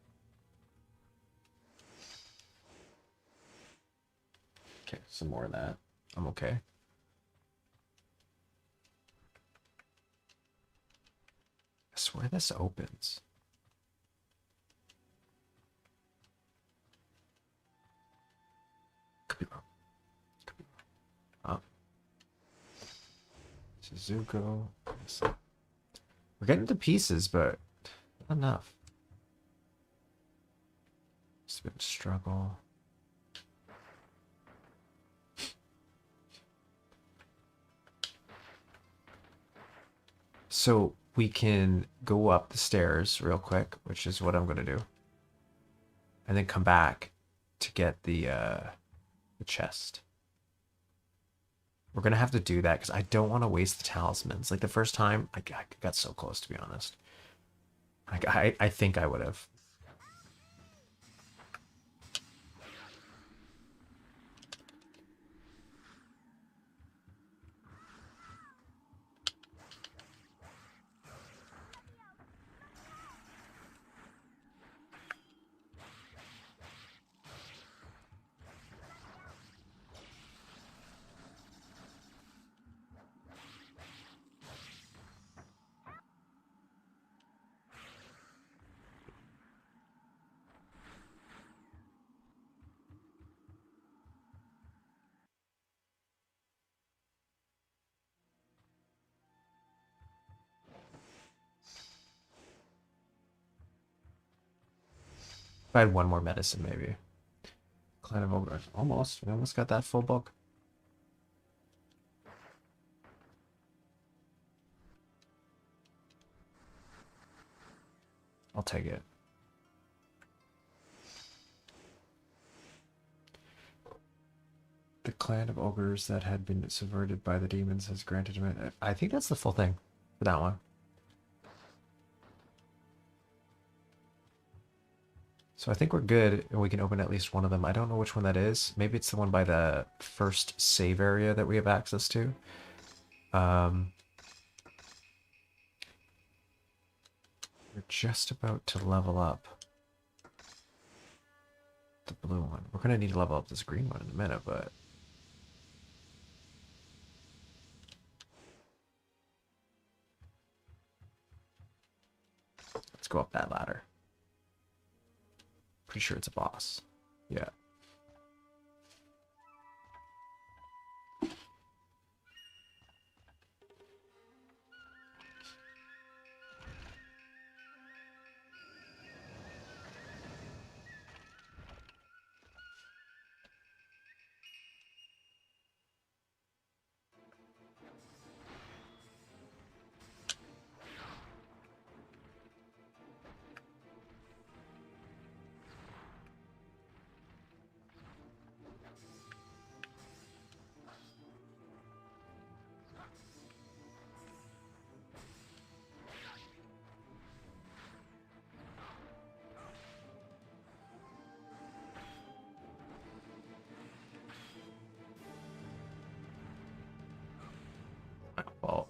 Okay, some more of that. I'm okay. I swear this opens. Could be wrong. Could be wrong. Oh. Suzuko. We're getting to pieces, but not enough. It's a bit of a struggle. So we can go up the stairs real quick, which is what I'm going to do. And then come back to get the chest. We're going to have to do that because I don't want to waste the talismans. Like the first time, I got so close, to be honest. I think I would have. If I had one more medicine, maybe. Clan of Ogre. Almost. We almost got that full book. I'll take it. The clan of ogres that had been subverted by the demons has granted him. I think that's the full thing for that one. So I think we're good, and we can open at least one of them. I don't know which one that is. Maybe it's the one by the first save area that we have access to. We're just about to level up the blue one. We're going to need to level up this green one in a minute, but... let's go up that ladder. Pretty sure it's a boss. Yeah. Well,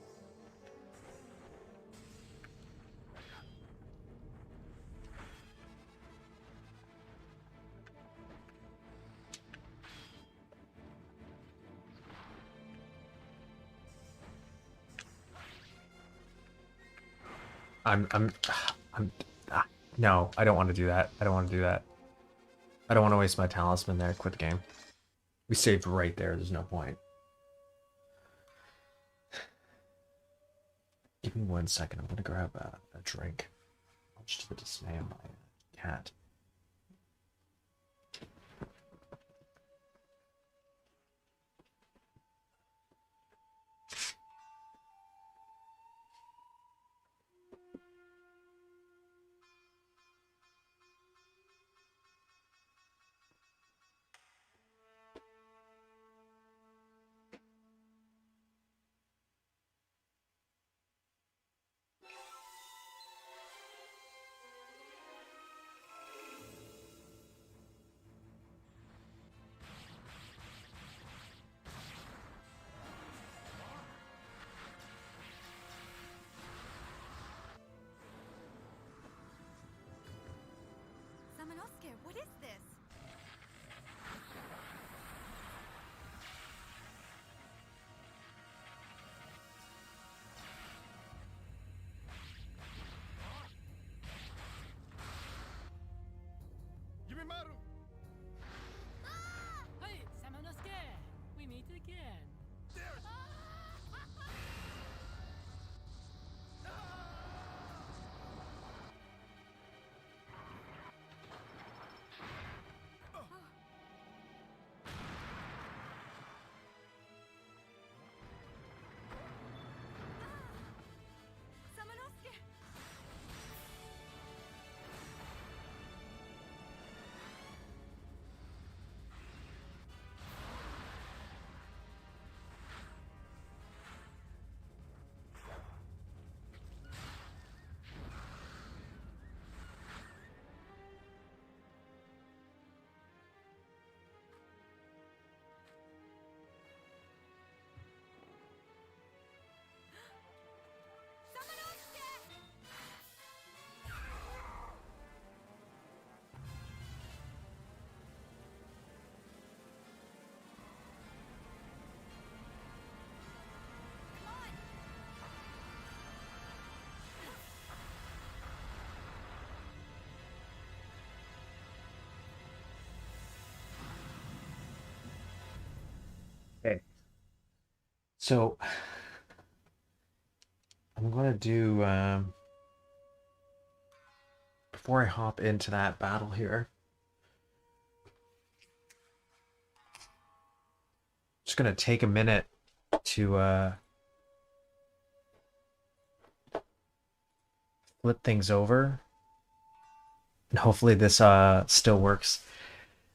I'm no, I don't want to do that. I don't want to do that. I don't want to waste my talisman there. Quit the game. We saved right there. There's no point. Give me 1 second. I'm gonna grab a drink. Much to the dismay of my cat. Samanosuke, what is this? Yumimaru! Hey, Samanosuke! We meet again. Samanosuke! Okay. So I'm gonna do before I hop into that battle here. Just gonna take a minute to flip things over And hopefully this still works.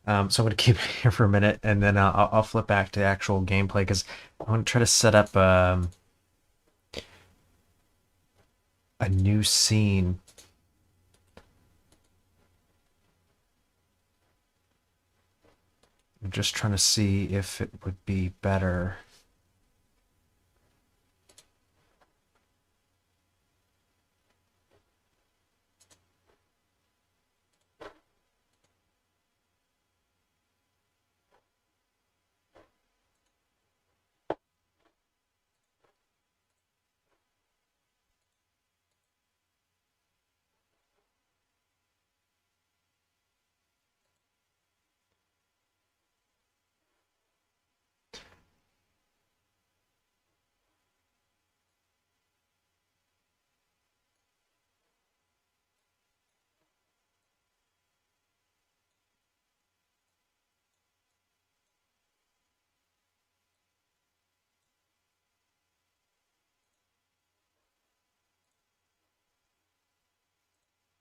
So I'm gonna keep it here for a minute, and then I'll flip back to the actual gameplay because I want to try to set up a new scene. I'm just trying to see if it would be better.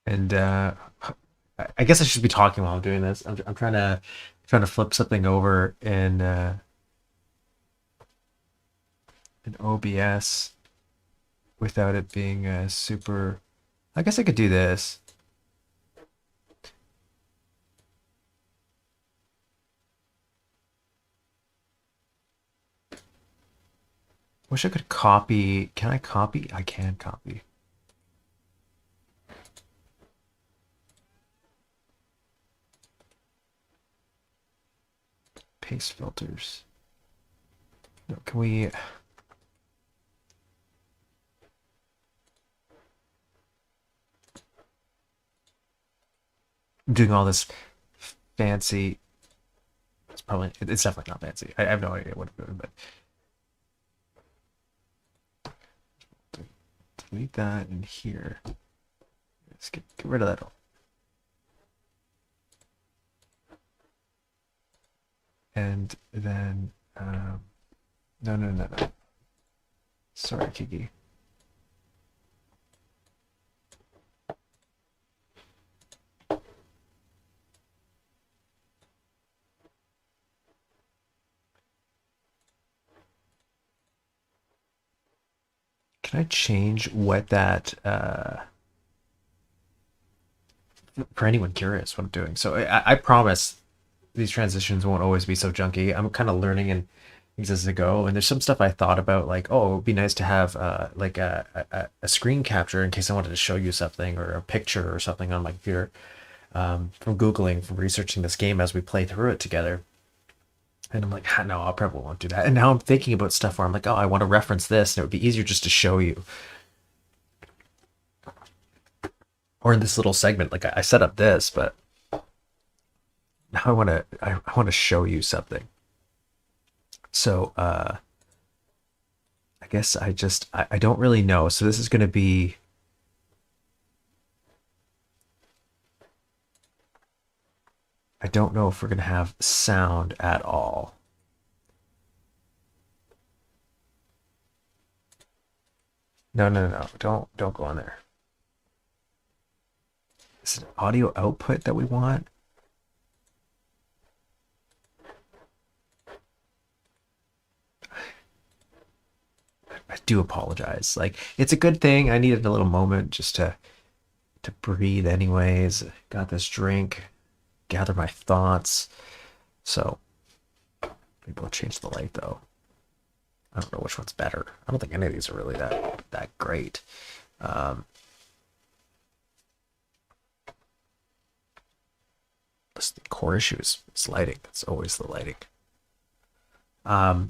And I guess I should be talking while I'm doing this. I'm trying to flip something over in OBS without it being super. I guess I could do this. Wish I could copy. Can I copy? I can copy. Paste filters. No, can we? I'm doing all this fancy. It's definitely not fancy. I have no idea what I'm doing, but delete that in here. Let's get rid of that. And then no. Sorry, Kiki. Can I change what that for anyone curious what I'm doing? So I promise these transitions won't always be so junky. I'm kind of learning and things as I go. And there's some stuff I thought about, like, oh, it would be nice to have like a screen capture in case I wanted to show you something or a picture or something on my computer from Googling, from researching this game as we play through it together. And I'm like, no, I probably won't do that. And now I'm thinking about stuff where I'm like, oh, I want to reference this, and it would be easier just to show you. Or in this little segment, like I set up this, but now I want to show you something. So I guess I don't really know. So this is going to be I don't know if we're going to have sound at all. No. Don't go on there. Is it an audio output that we want? I do apologize. Like, it's a good thing. I needed a little moment just to breathe anyways. Got this drink, gather my thoughts. So maybe we'll change the light though. I don't know which one's better. I don't think any of these are really that great. The core issue is lighting. It's always the lighting. But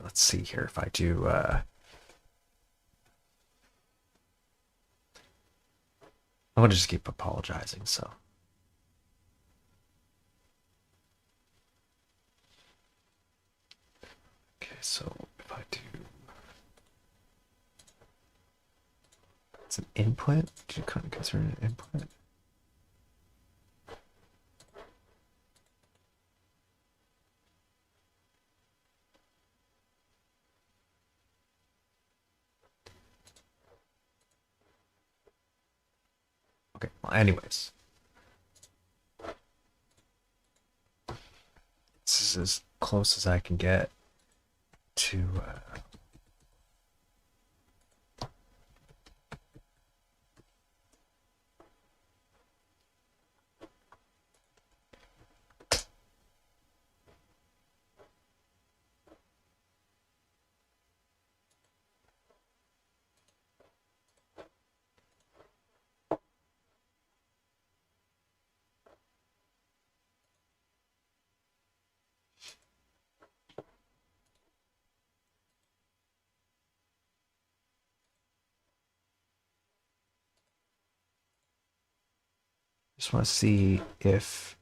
let's see here if I do. I'm gonna just keep apologizing. So. Okay, so if I do. It's an input? Do you kind of consider it an input? Well, anyways. This is as close as I can get to just want to see if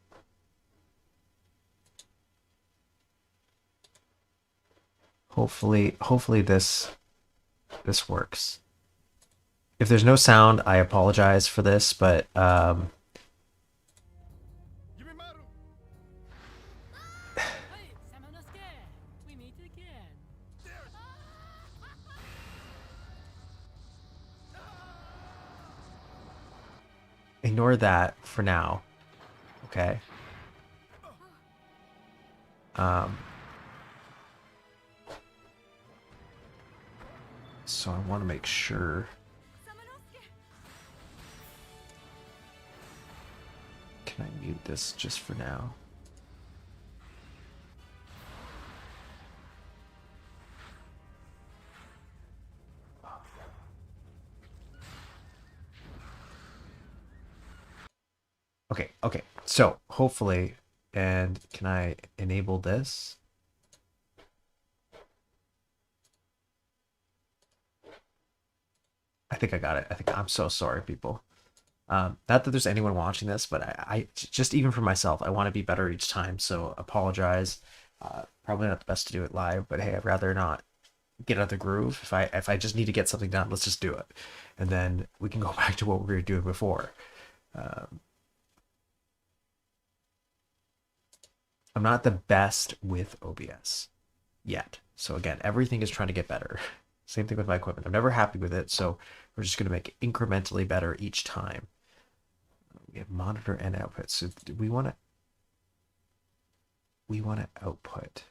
hopefully this works. If there's no sound, I apologize for this, but Hey, Samanosuke! We meet again. ignore that for now. Okay. So I want to make sure. Can I mute this just for now? Okay. So hopefully, and can I enable this? I think I got it. I'm so sorry, people. Not that there's anyone watching this, but I just even for myself, I want to be better each time. So apologize. Probably not the best to do it live, but hey, I'd rather not get out of the groove. If I just need to get something done, let's just do it, and then we can go back to what we were doing before. I'm not the best with OBS yet. So again, everything is trying to get better. Same thing with my equipment. I'm never happy with it, so we're just going to make it incrementally better each time. We have monitor and output. So we want to output.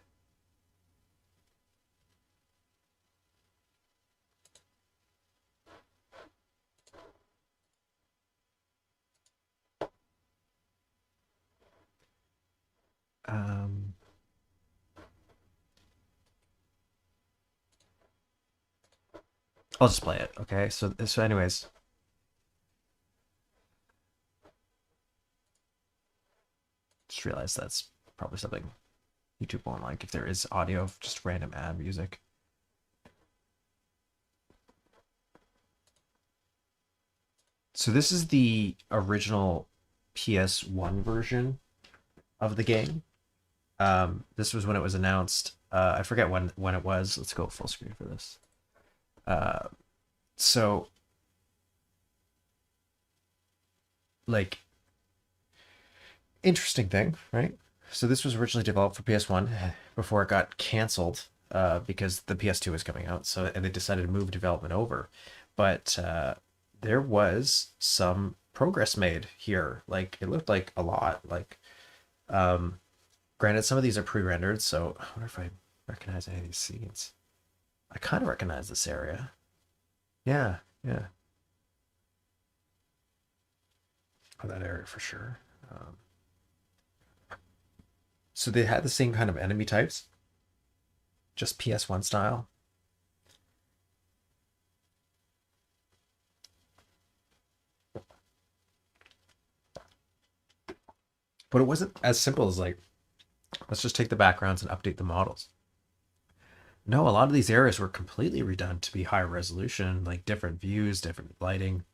I'll just play it. Okay. So anyways. Just realized that's probably something YouTube won't like if there is audio of just random ad music. So this is the original PS1 version of the game. This was when it was announced. I forget when it was. Let's go full screen for this. So like interesting thing, right? So this was originally developed for PS1 before it got canceled because the PS2 was coming out. So and they decided to move development over, but there was some progress made here. Like it looked like a lot. Like granted, some of these are pre-rendered, so I wonder if I recognize any of these scenes. I kind of recognize this area. Yeah. Oh, that area for sure. So they had the same kind of enemy types, just PS1 style. But it wasn't as simple as like, let's just take the backgrounds and update the models. No, a lot of these areas were completely redone to be higher resolution, like different views, different lighting.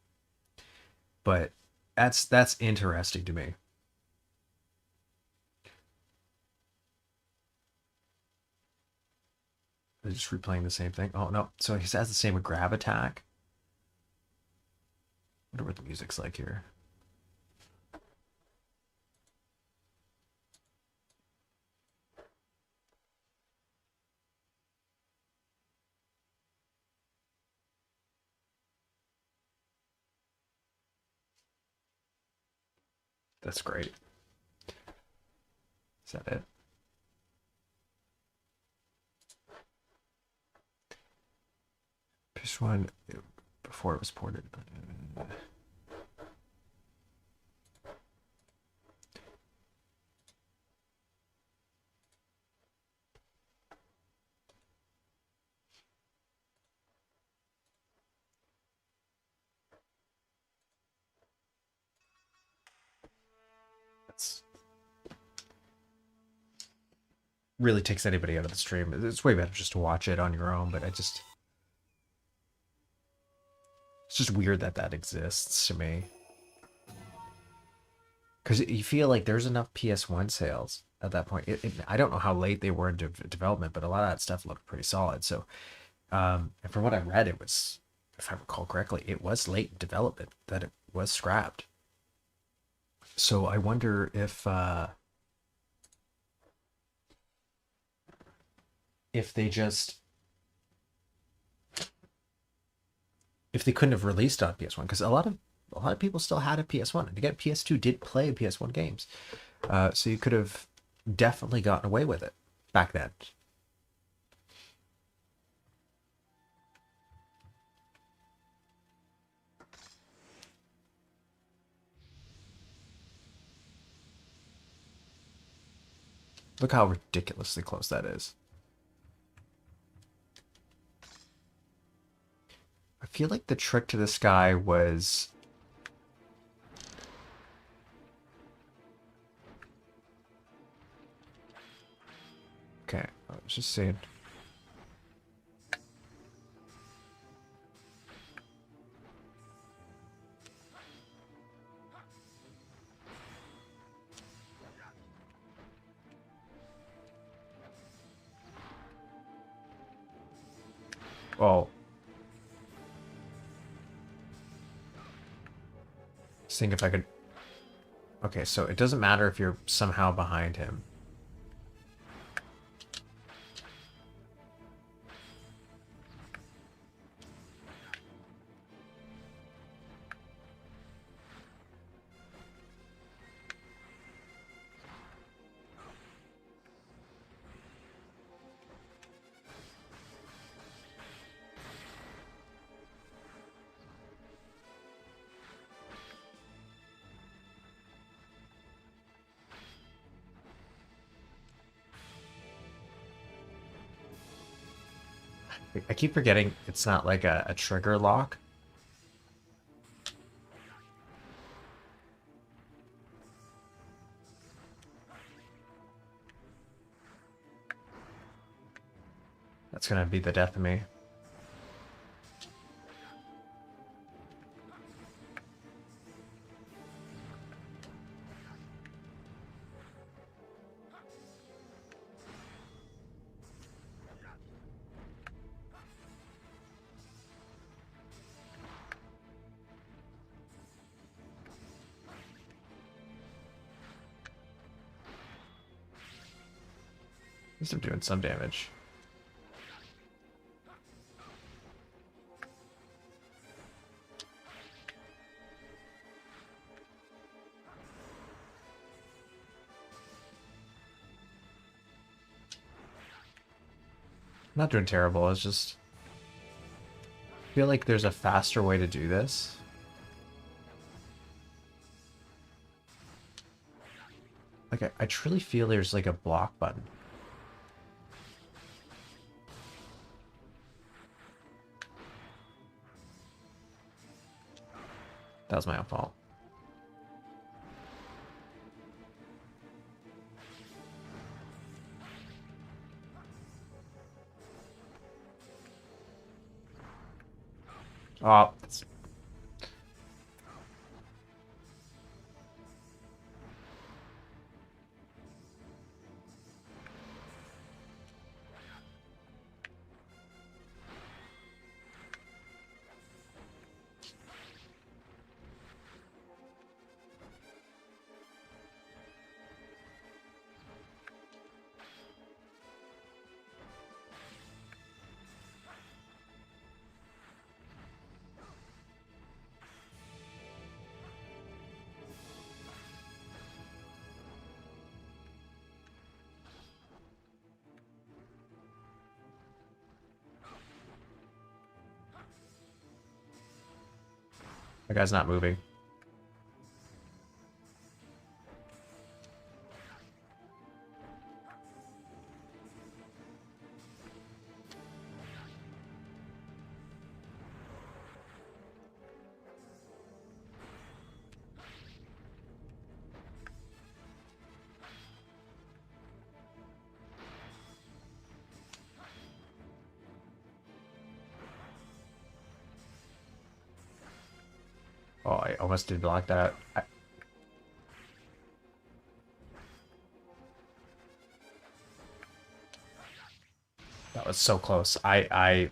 But that's interesting to me. They're just replaying the same thing. Oh no, so he has the same grab attack. I wonder what the music's like here. That's great. Is that it? PS1 before it was ported. That's really takes anybody out of the stream. It's way better just to watch it on your own, but it's just weird that that exists to me. Because you feel like there's enough PS1 sales at that point. I don't know how late they were in development, but a lot of that stuff looked pretty solid. So, and from what I read, it was, if I recall correctly, it was late in development that it was scrapped. So I wonder if they just, if they couldn't have released on PS1, because a lot of people still had a PS1, and again, PS2 did play PS1 games, so you could have definitely gotten away with it back then. Look how ridiculously close that is. I feel like the trick to this guy was... Okay, I was just saying. Well, just think if I could... Okay, so it doesn't matter if you're somehow behind him. I keep forgetting it's not like a trigger lock. That's gonna be the death of me. At least I'm doing some damage. Not doing terrible, it's just... I feel like there's a faster way to do this. Like, I truly feel there's like a block button. That was my own fault. Oh, that's... That guy's not moving. Oh, I almost did block that. That was so close. That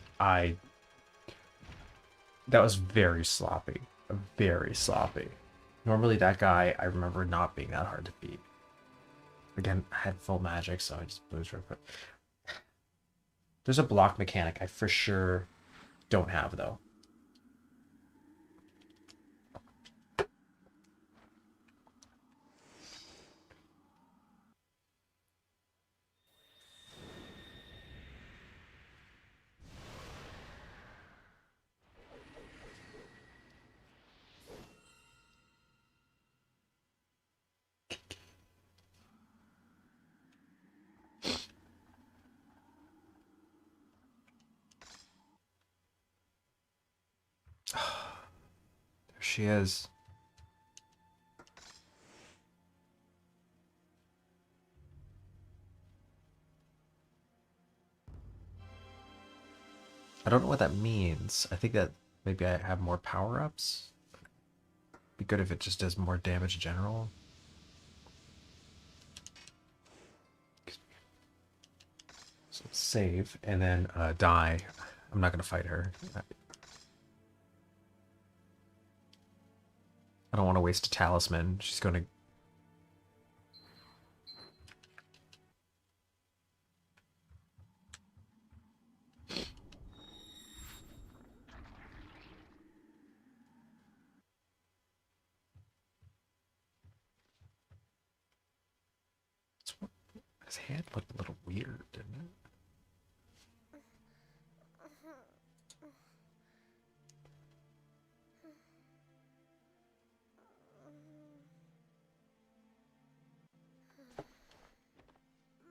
was very sloppy. Very sloppy. Normally that guy, I remember not being that hard to beat. Again, I had full magic, so I just boost real quick. There's a block mechanic I for sure don't have, though. There she is. I don't know what that means. I think that maybe I have more power-ups. Be good if it just does more damage in general. So save, and then die. I'm not going to fight her. I don't want to waste a talisman. She's going to... His hand looked a little weird, didn't it?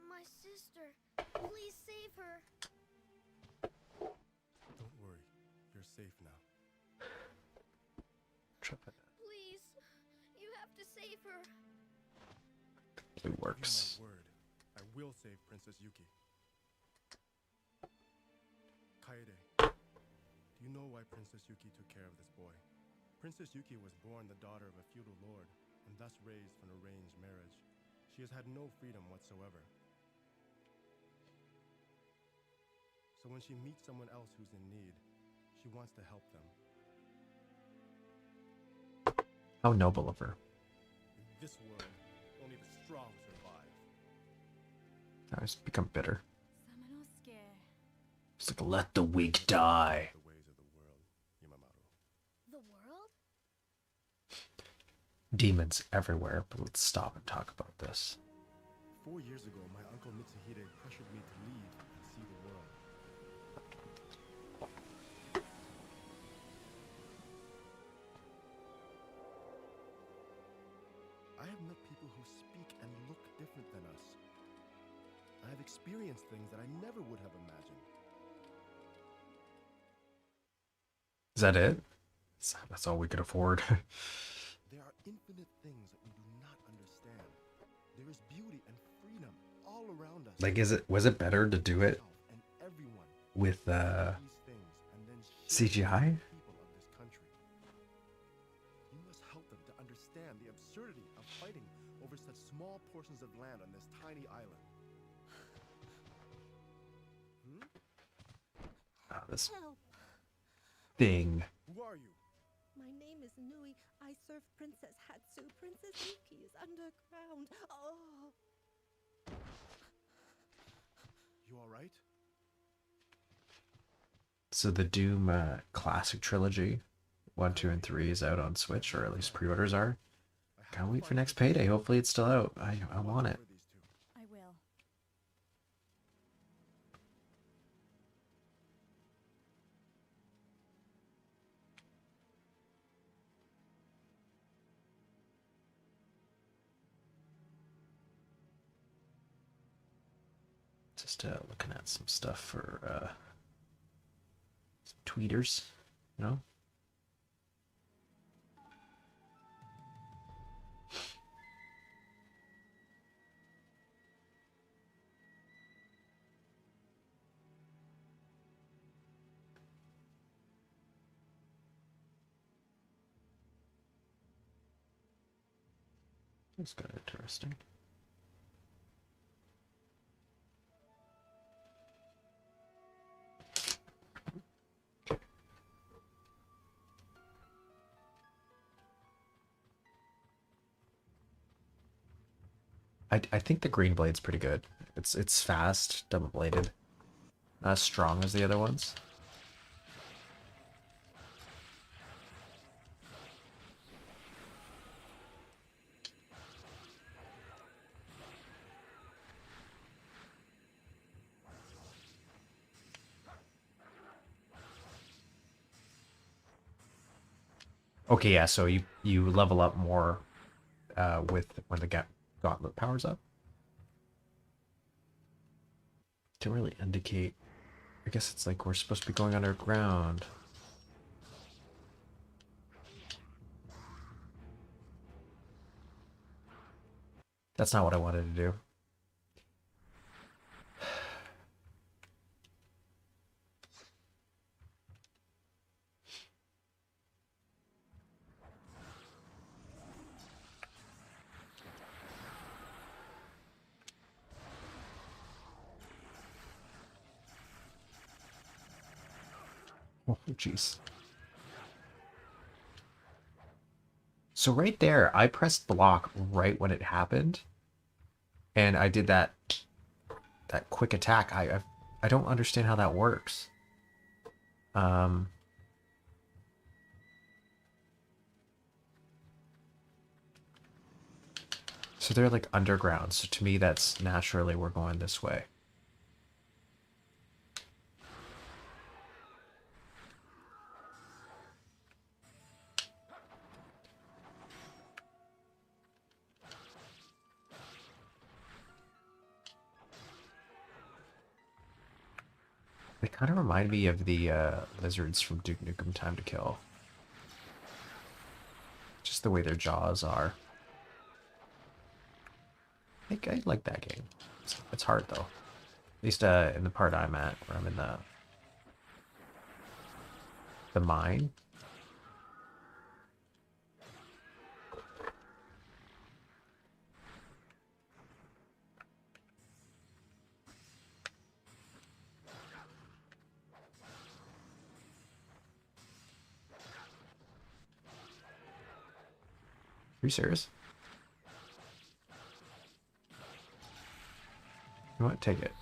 My sister. Please save her. Don't worry. You're safe now. Please. You have to save her. Blue Give you works. my word. I will save Princess Yuki. Kaede, do you know why Princess Yuki took care of this boy? Princess Yuki was born the daughter of a feudal lord, and thus raised from arranged marriage. She has had no freedom whatsoever. So when she meets someone else who's in need, she wants to help them. How noble of her. In this world, only the strong survive. Now he's become bitter. Samano scare. He's like, let the weak die. The ways of the world, Yamamaru. The world? Demons everywhere, but let's stop and talk about this. 4 years ago, my uncle Mitsuhide pressured me to leave and see the world. I have met people who speak and look different than us. I have experienced things that I never would have imagined. Is that it? That's all we could afford. There are infinite things that we do not understand. There is beauty and freedom all around us. Like, was it better to do it And everyone with these things and then share CGI? with the people of this country. You must help them to understand the absurdity of fighting over such small portions of land on this tiny island. This Help! thing. Who are you? My name is Nui. I serve Princess Hatsu. Princess Yuki is underground. Oh! You all right? So the Doom Classic Trilogy, 1, 2, and 3 is out on Switch, or at least pre-orders are. Can't wait for next payday. Hopefully it's still out. I want it. I will. Just looking at some stuff for some tweeters, you know? That's kind of interesting. I think the green blade's pretty good. It's fast, double bladed. Not as strong as the other ones. Okay, yeah, so you level up more with when the gauntlet powers up. To really indicate, I guess it's like we're supposed to be going underground. That's not what I wanted to do. Oh, jeez. So right there, I pressed block right when it happened, and I did that quick attack. I don't understand how that works. So they're like underground. So to me, that's naturally we're going this way. They kind of remind me of the lizards from Duke Nukem Time to Kill. Just the way their jaws are. I like that game. It's hard though. At least in the part I'm at, where I'm in the mine. Are you serious? You know what? Take it.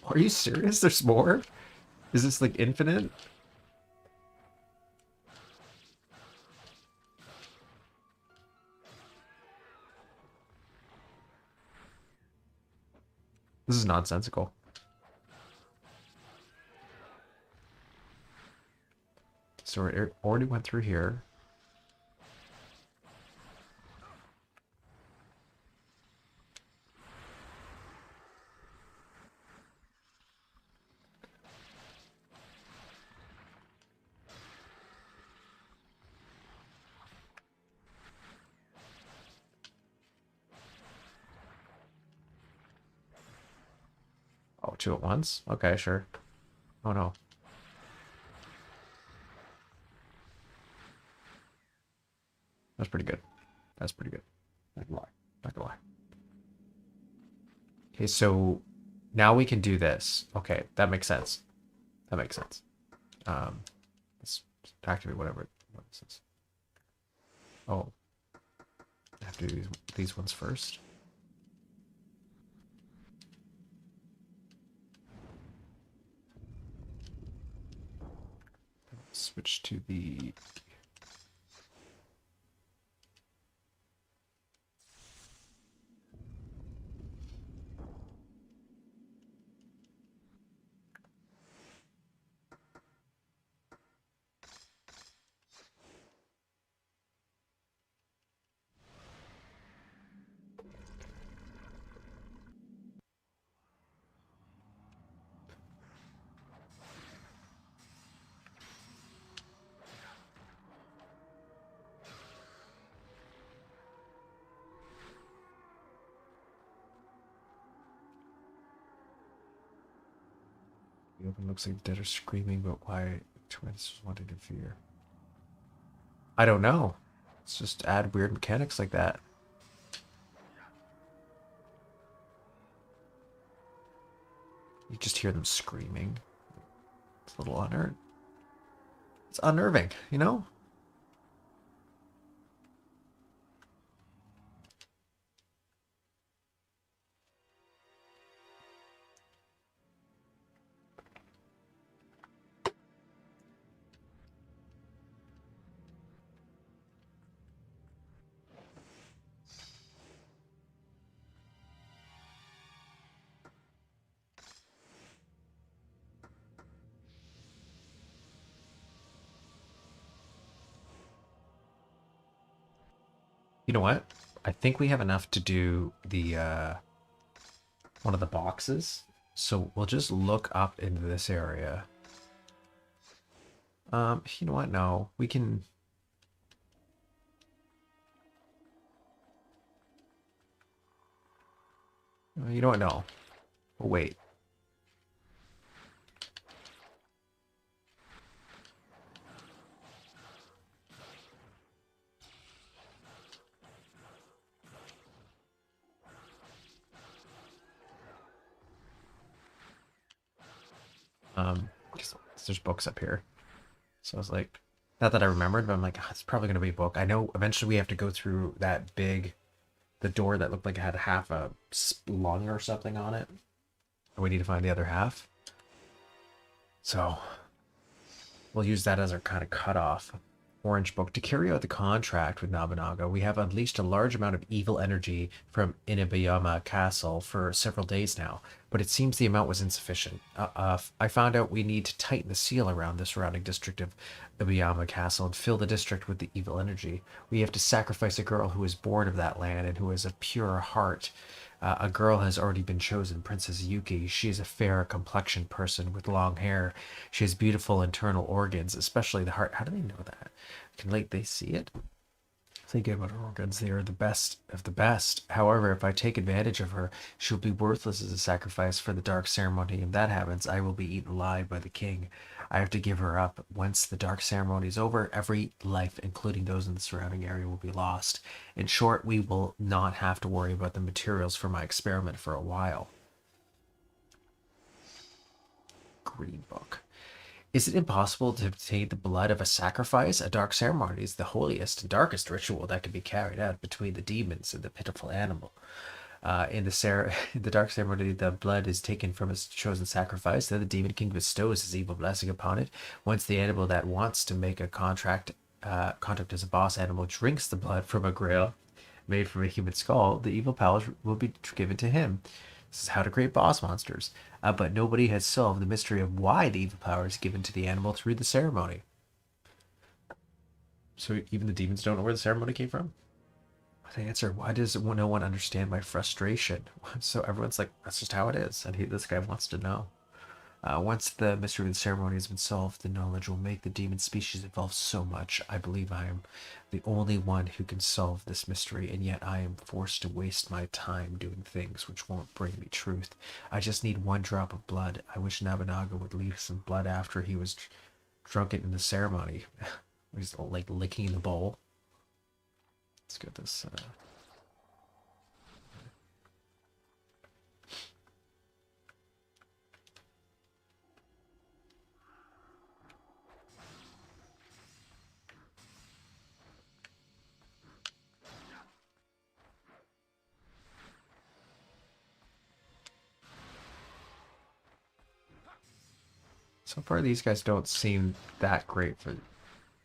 Are you serious? There's more? Is this like infinite? This is nonsensical. So we already went through here. Oh, two at once? Okay, sure. Oh no. That's pretty good. That's pretty good. Not gonna lie. Not gonna lie. Okay, so now we can do this. Okay, that makes sense. That makes sense. Let's activate whatever. What is this? Oh, I have to do these ones first. Switch to the... The open looks like the dead are screaming, but why twins want to interfere? I don't know. Let's just add weird mechanics like that. You just hear them screaming. It's a little unnerving. It's unnerving, you know? You know what? I think we have enough to do the one of the boxes. So we'll just look up into this area. You know what? No, we can. You know what? No. We'll wait. Because there's books up here. So I was like, not that I remembered, but I'm like, it's probably gonna be a book. I know eventually we have to go through that big, the door that looked like it had half a lung or something on it. And we need to find the other half. So we'll use that as our kind of cutoff. Orange Book. To carry out the contract with Nobunaga, we have unleashed a large amount of evil energy from Onimusha Castle for several days now, but it seems the amount was insufficient. I found out we need to tighten the seal around the surrounding district of Onimusha Castle and fill the district with the evil energy. We have to sacrifice a girl who is born of that land and who has a pure heart. A girl has already been chosen, Princess Yuki. She is a fair complexioned person with long hair. She has beautiful internal organs, especially the heart. How do they know that? Can they see it? Think about her organs. They are the best of the best. However, if I take advantage of her, she will be worthless as a sacrifice for the dark ceremony. If that happens, I will be eaten alive by the king. I have to give her up. Once the dark ceremony is over, every life, including those in the surrounding area, will be lost. In short, we will not have to worry about the materials for my experiment for a while. Green Book. Is it impossible to obtain the blood of a sacrifice? A dark ceremony is the holiest and darkest ritual that can be carried out between the demons and the pitiful animal. In the dark ceremony, the blood is taken from his chosen sacrifice. Then the demon king bestows his evil blessing upon it. Once the animal that wants to make a contract as a boss animal drinks the blood from a grail made from a human skull, the evil powers will be given to him. This is how to create boss monsters. But nobody has solved the mystery of why the evil power is given to the animal through the ceremony. So even the demons don't know where the ceremony came from? The answer, why does no one understand my frustration? So everyone's like, that's just how it is. And this guy wants to know. Once the mystery of the ceremony has been solved, the knowledge will make the demon species evolve so much. I believe I am the only one who can solve this mystery, and yet I am forced to waste my time doing things which won't bring me truth. I just need one drop of blood. I wish Nobunaga would leave some blood after he was drunken in the ceremony. He's like licking the bowl. Let's get this. So far, these guys don't seem that great for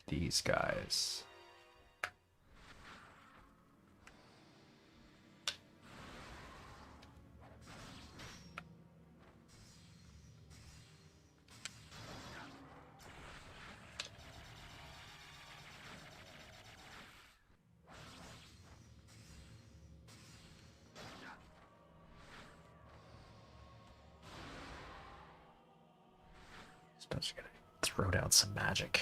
these guys. Just gonna throw down some magic.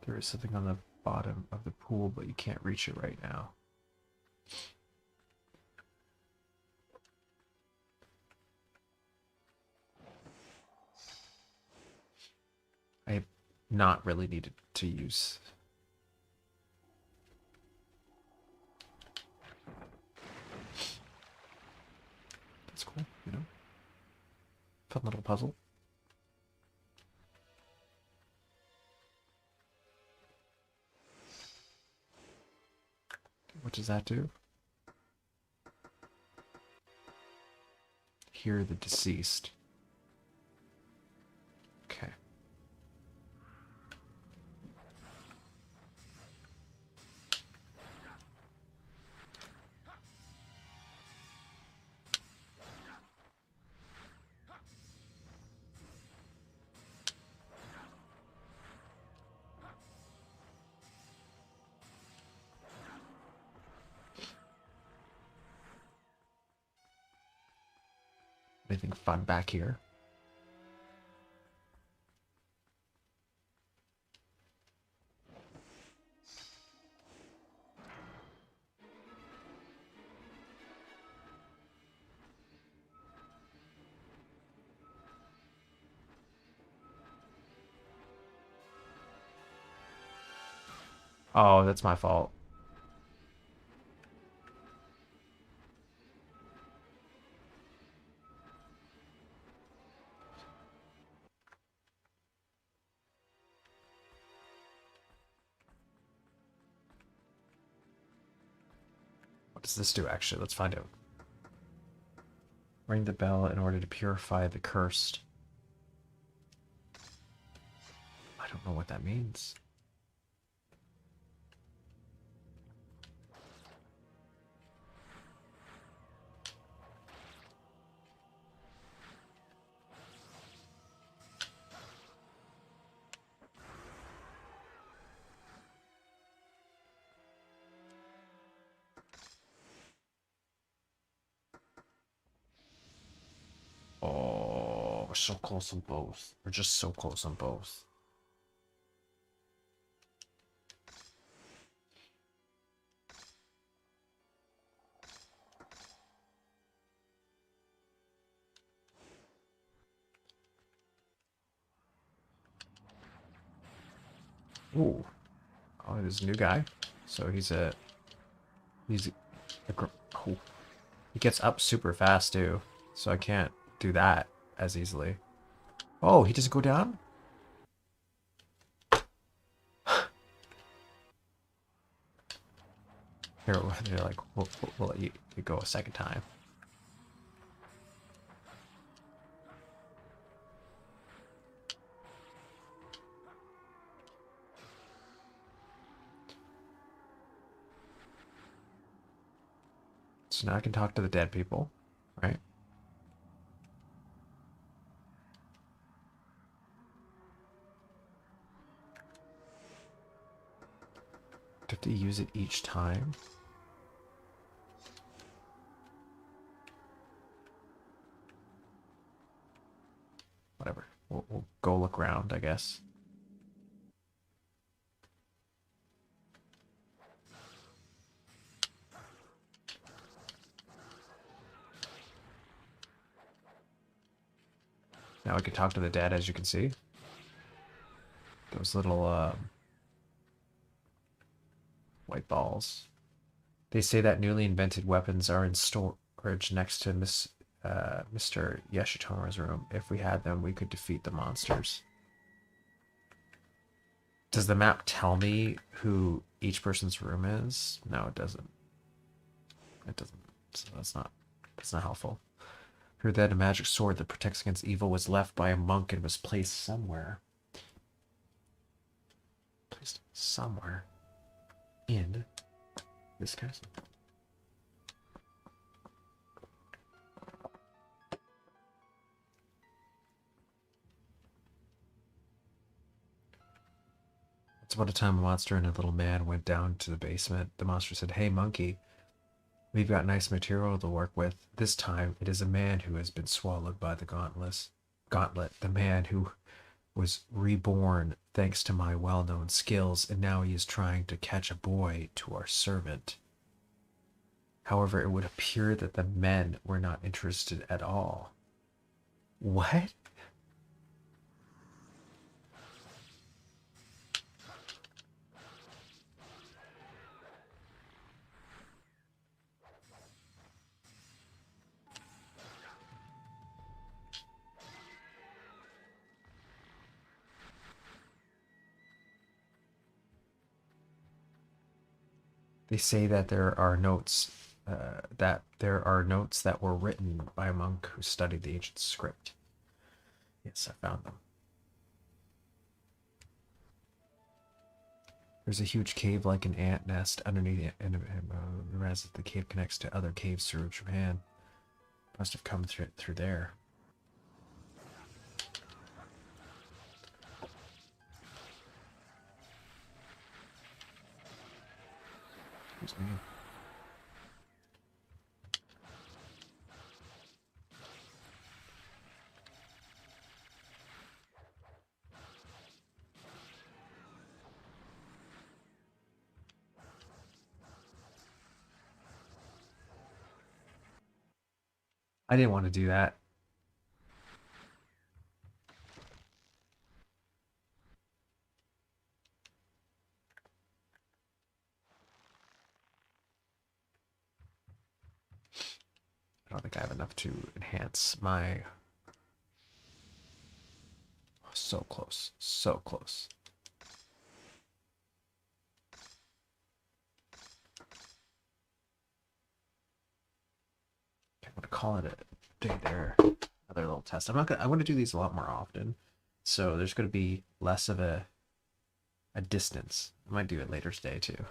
There is something on the bottom of the pool, but you can't reach it right now. I have not really needed to use. That's cool, you know? Fun little puzzle. What does that do? Hear the deceased. Okay. Anything fun back here? Oh, that's my fault. What does this do, actually? Let's find out. Ring the bell in order to purify the cursed. I don't know what that means. Oh, we're so close on both. We're just so close on both. Ooh. Oh, there's a new guy. So he's a oh. He gets up super fast too. So I can't do that as easily. Oh, he doesn't go down? Here, they're like, we'll let you go a second time. So now I can talk to the dead people, right? Do I have to use it each time? Whatever. We'll go look around, I guess. Now I can talk to the dead, as you can see. Those little white balls. They say that newly invented weapons are in storage next to Mr. Yashitoma's room. If we had them, we could defeat the monsters. Does the map tell me who each person's room is? No, it doesn't. It doesn't. So that's not helpful. Heard that a magic sword that protects against evil was left by a monk and was placed somewhere. Placed somewhere in this castle. Once upon a time, a monster and a little man went down to the basement. The monster said, "Hey, monkey, we've got nice material to work with. This time, it is a man who has been swallowed by the gauntlet. The man who was reborn thanks to my well-known skills, and now he is trying to catch a boy to our servant. However, it would appear that the men were not interested at all. What? They say that there are notes that were written by a monk who studied the ancient script. Yes, I found them. There's a huge cave like an ant nest underneath it, and the cave connects to other caves through Japan. Must have come through there. Excuse me. I didn't want to do that. I don't think I have enough to enhance my... So close. So close. I'm going to call it a day there. Another little test. I want to do these a lot more often. So there's going to be less of a distance. I might do it later today too.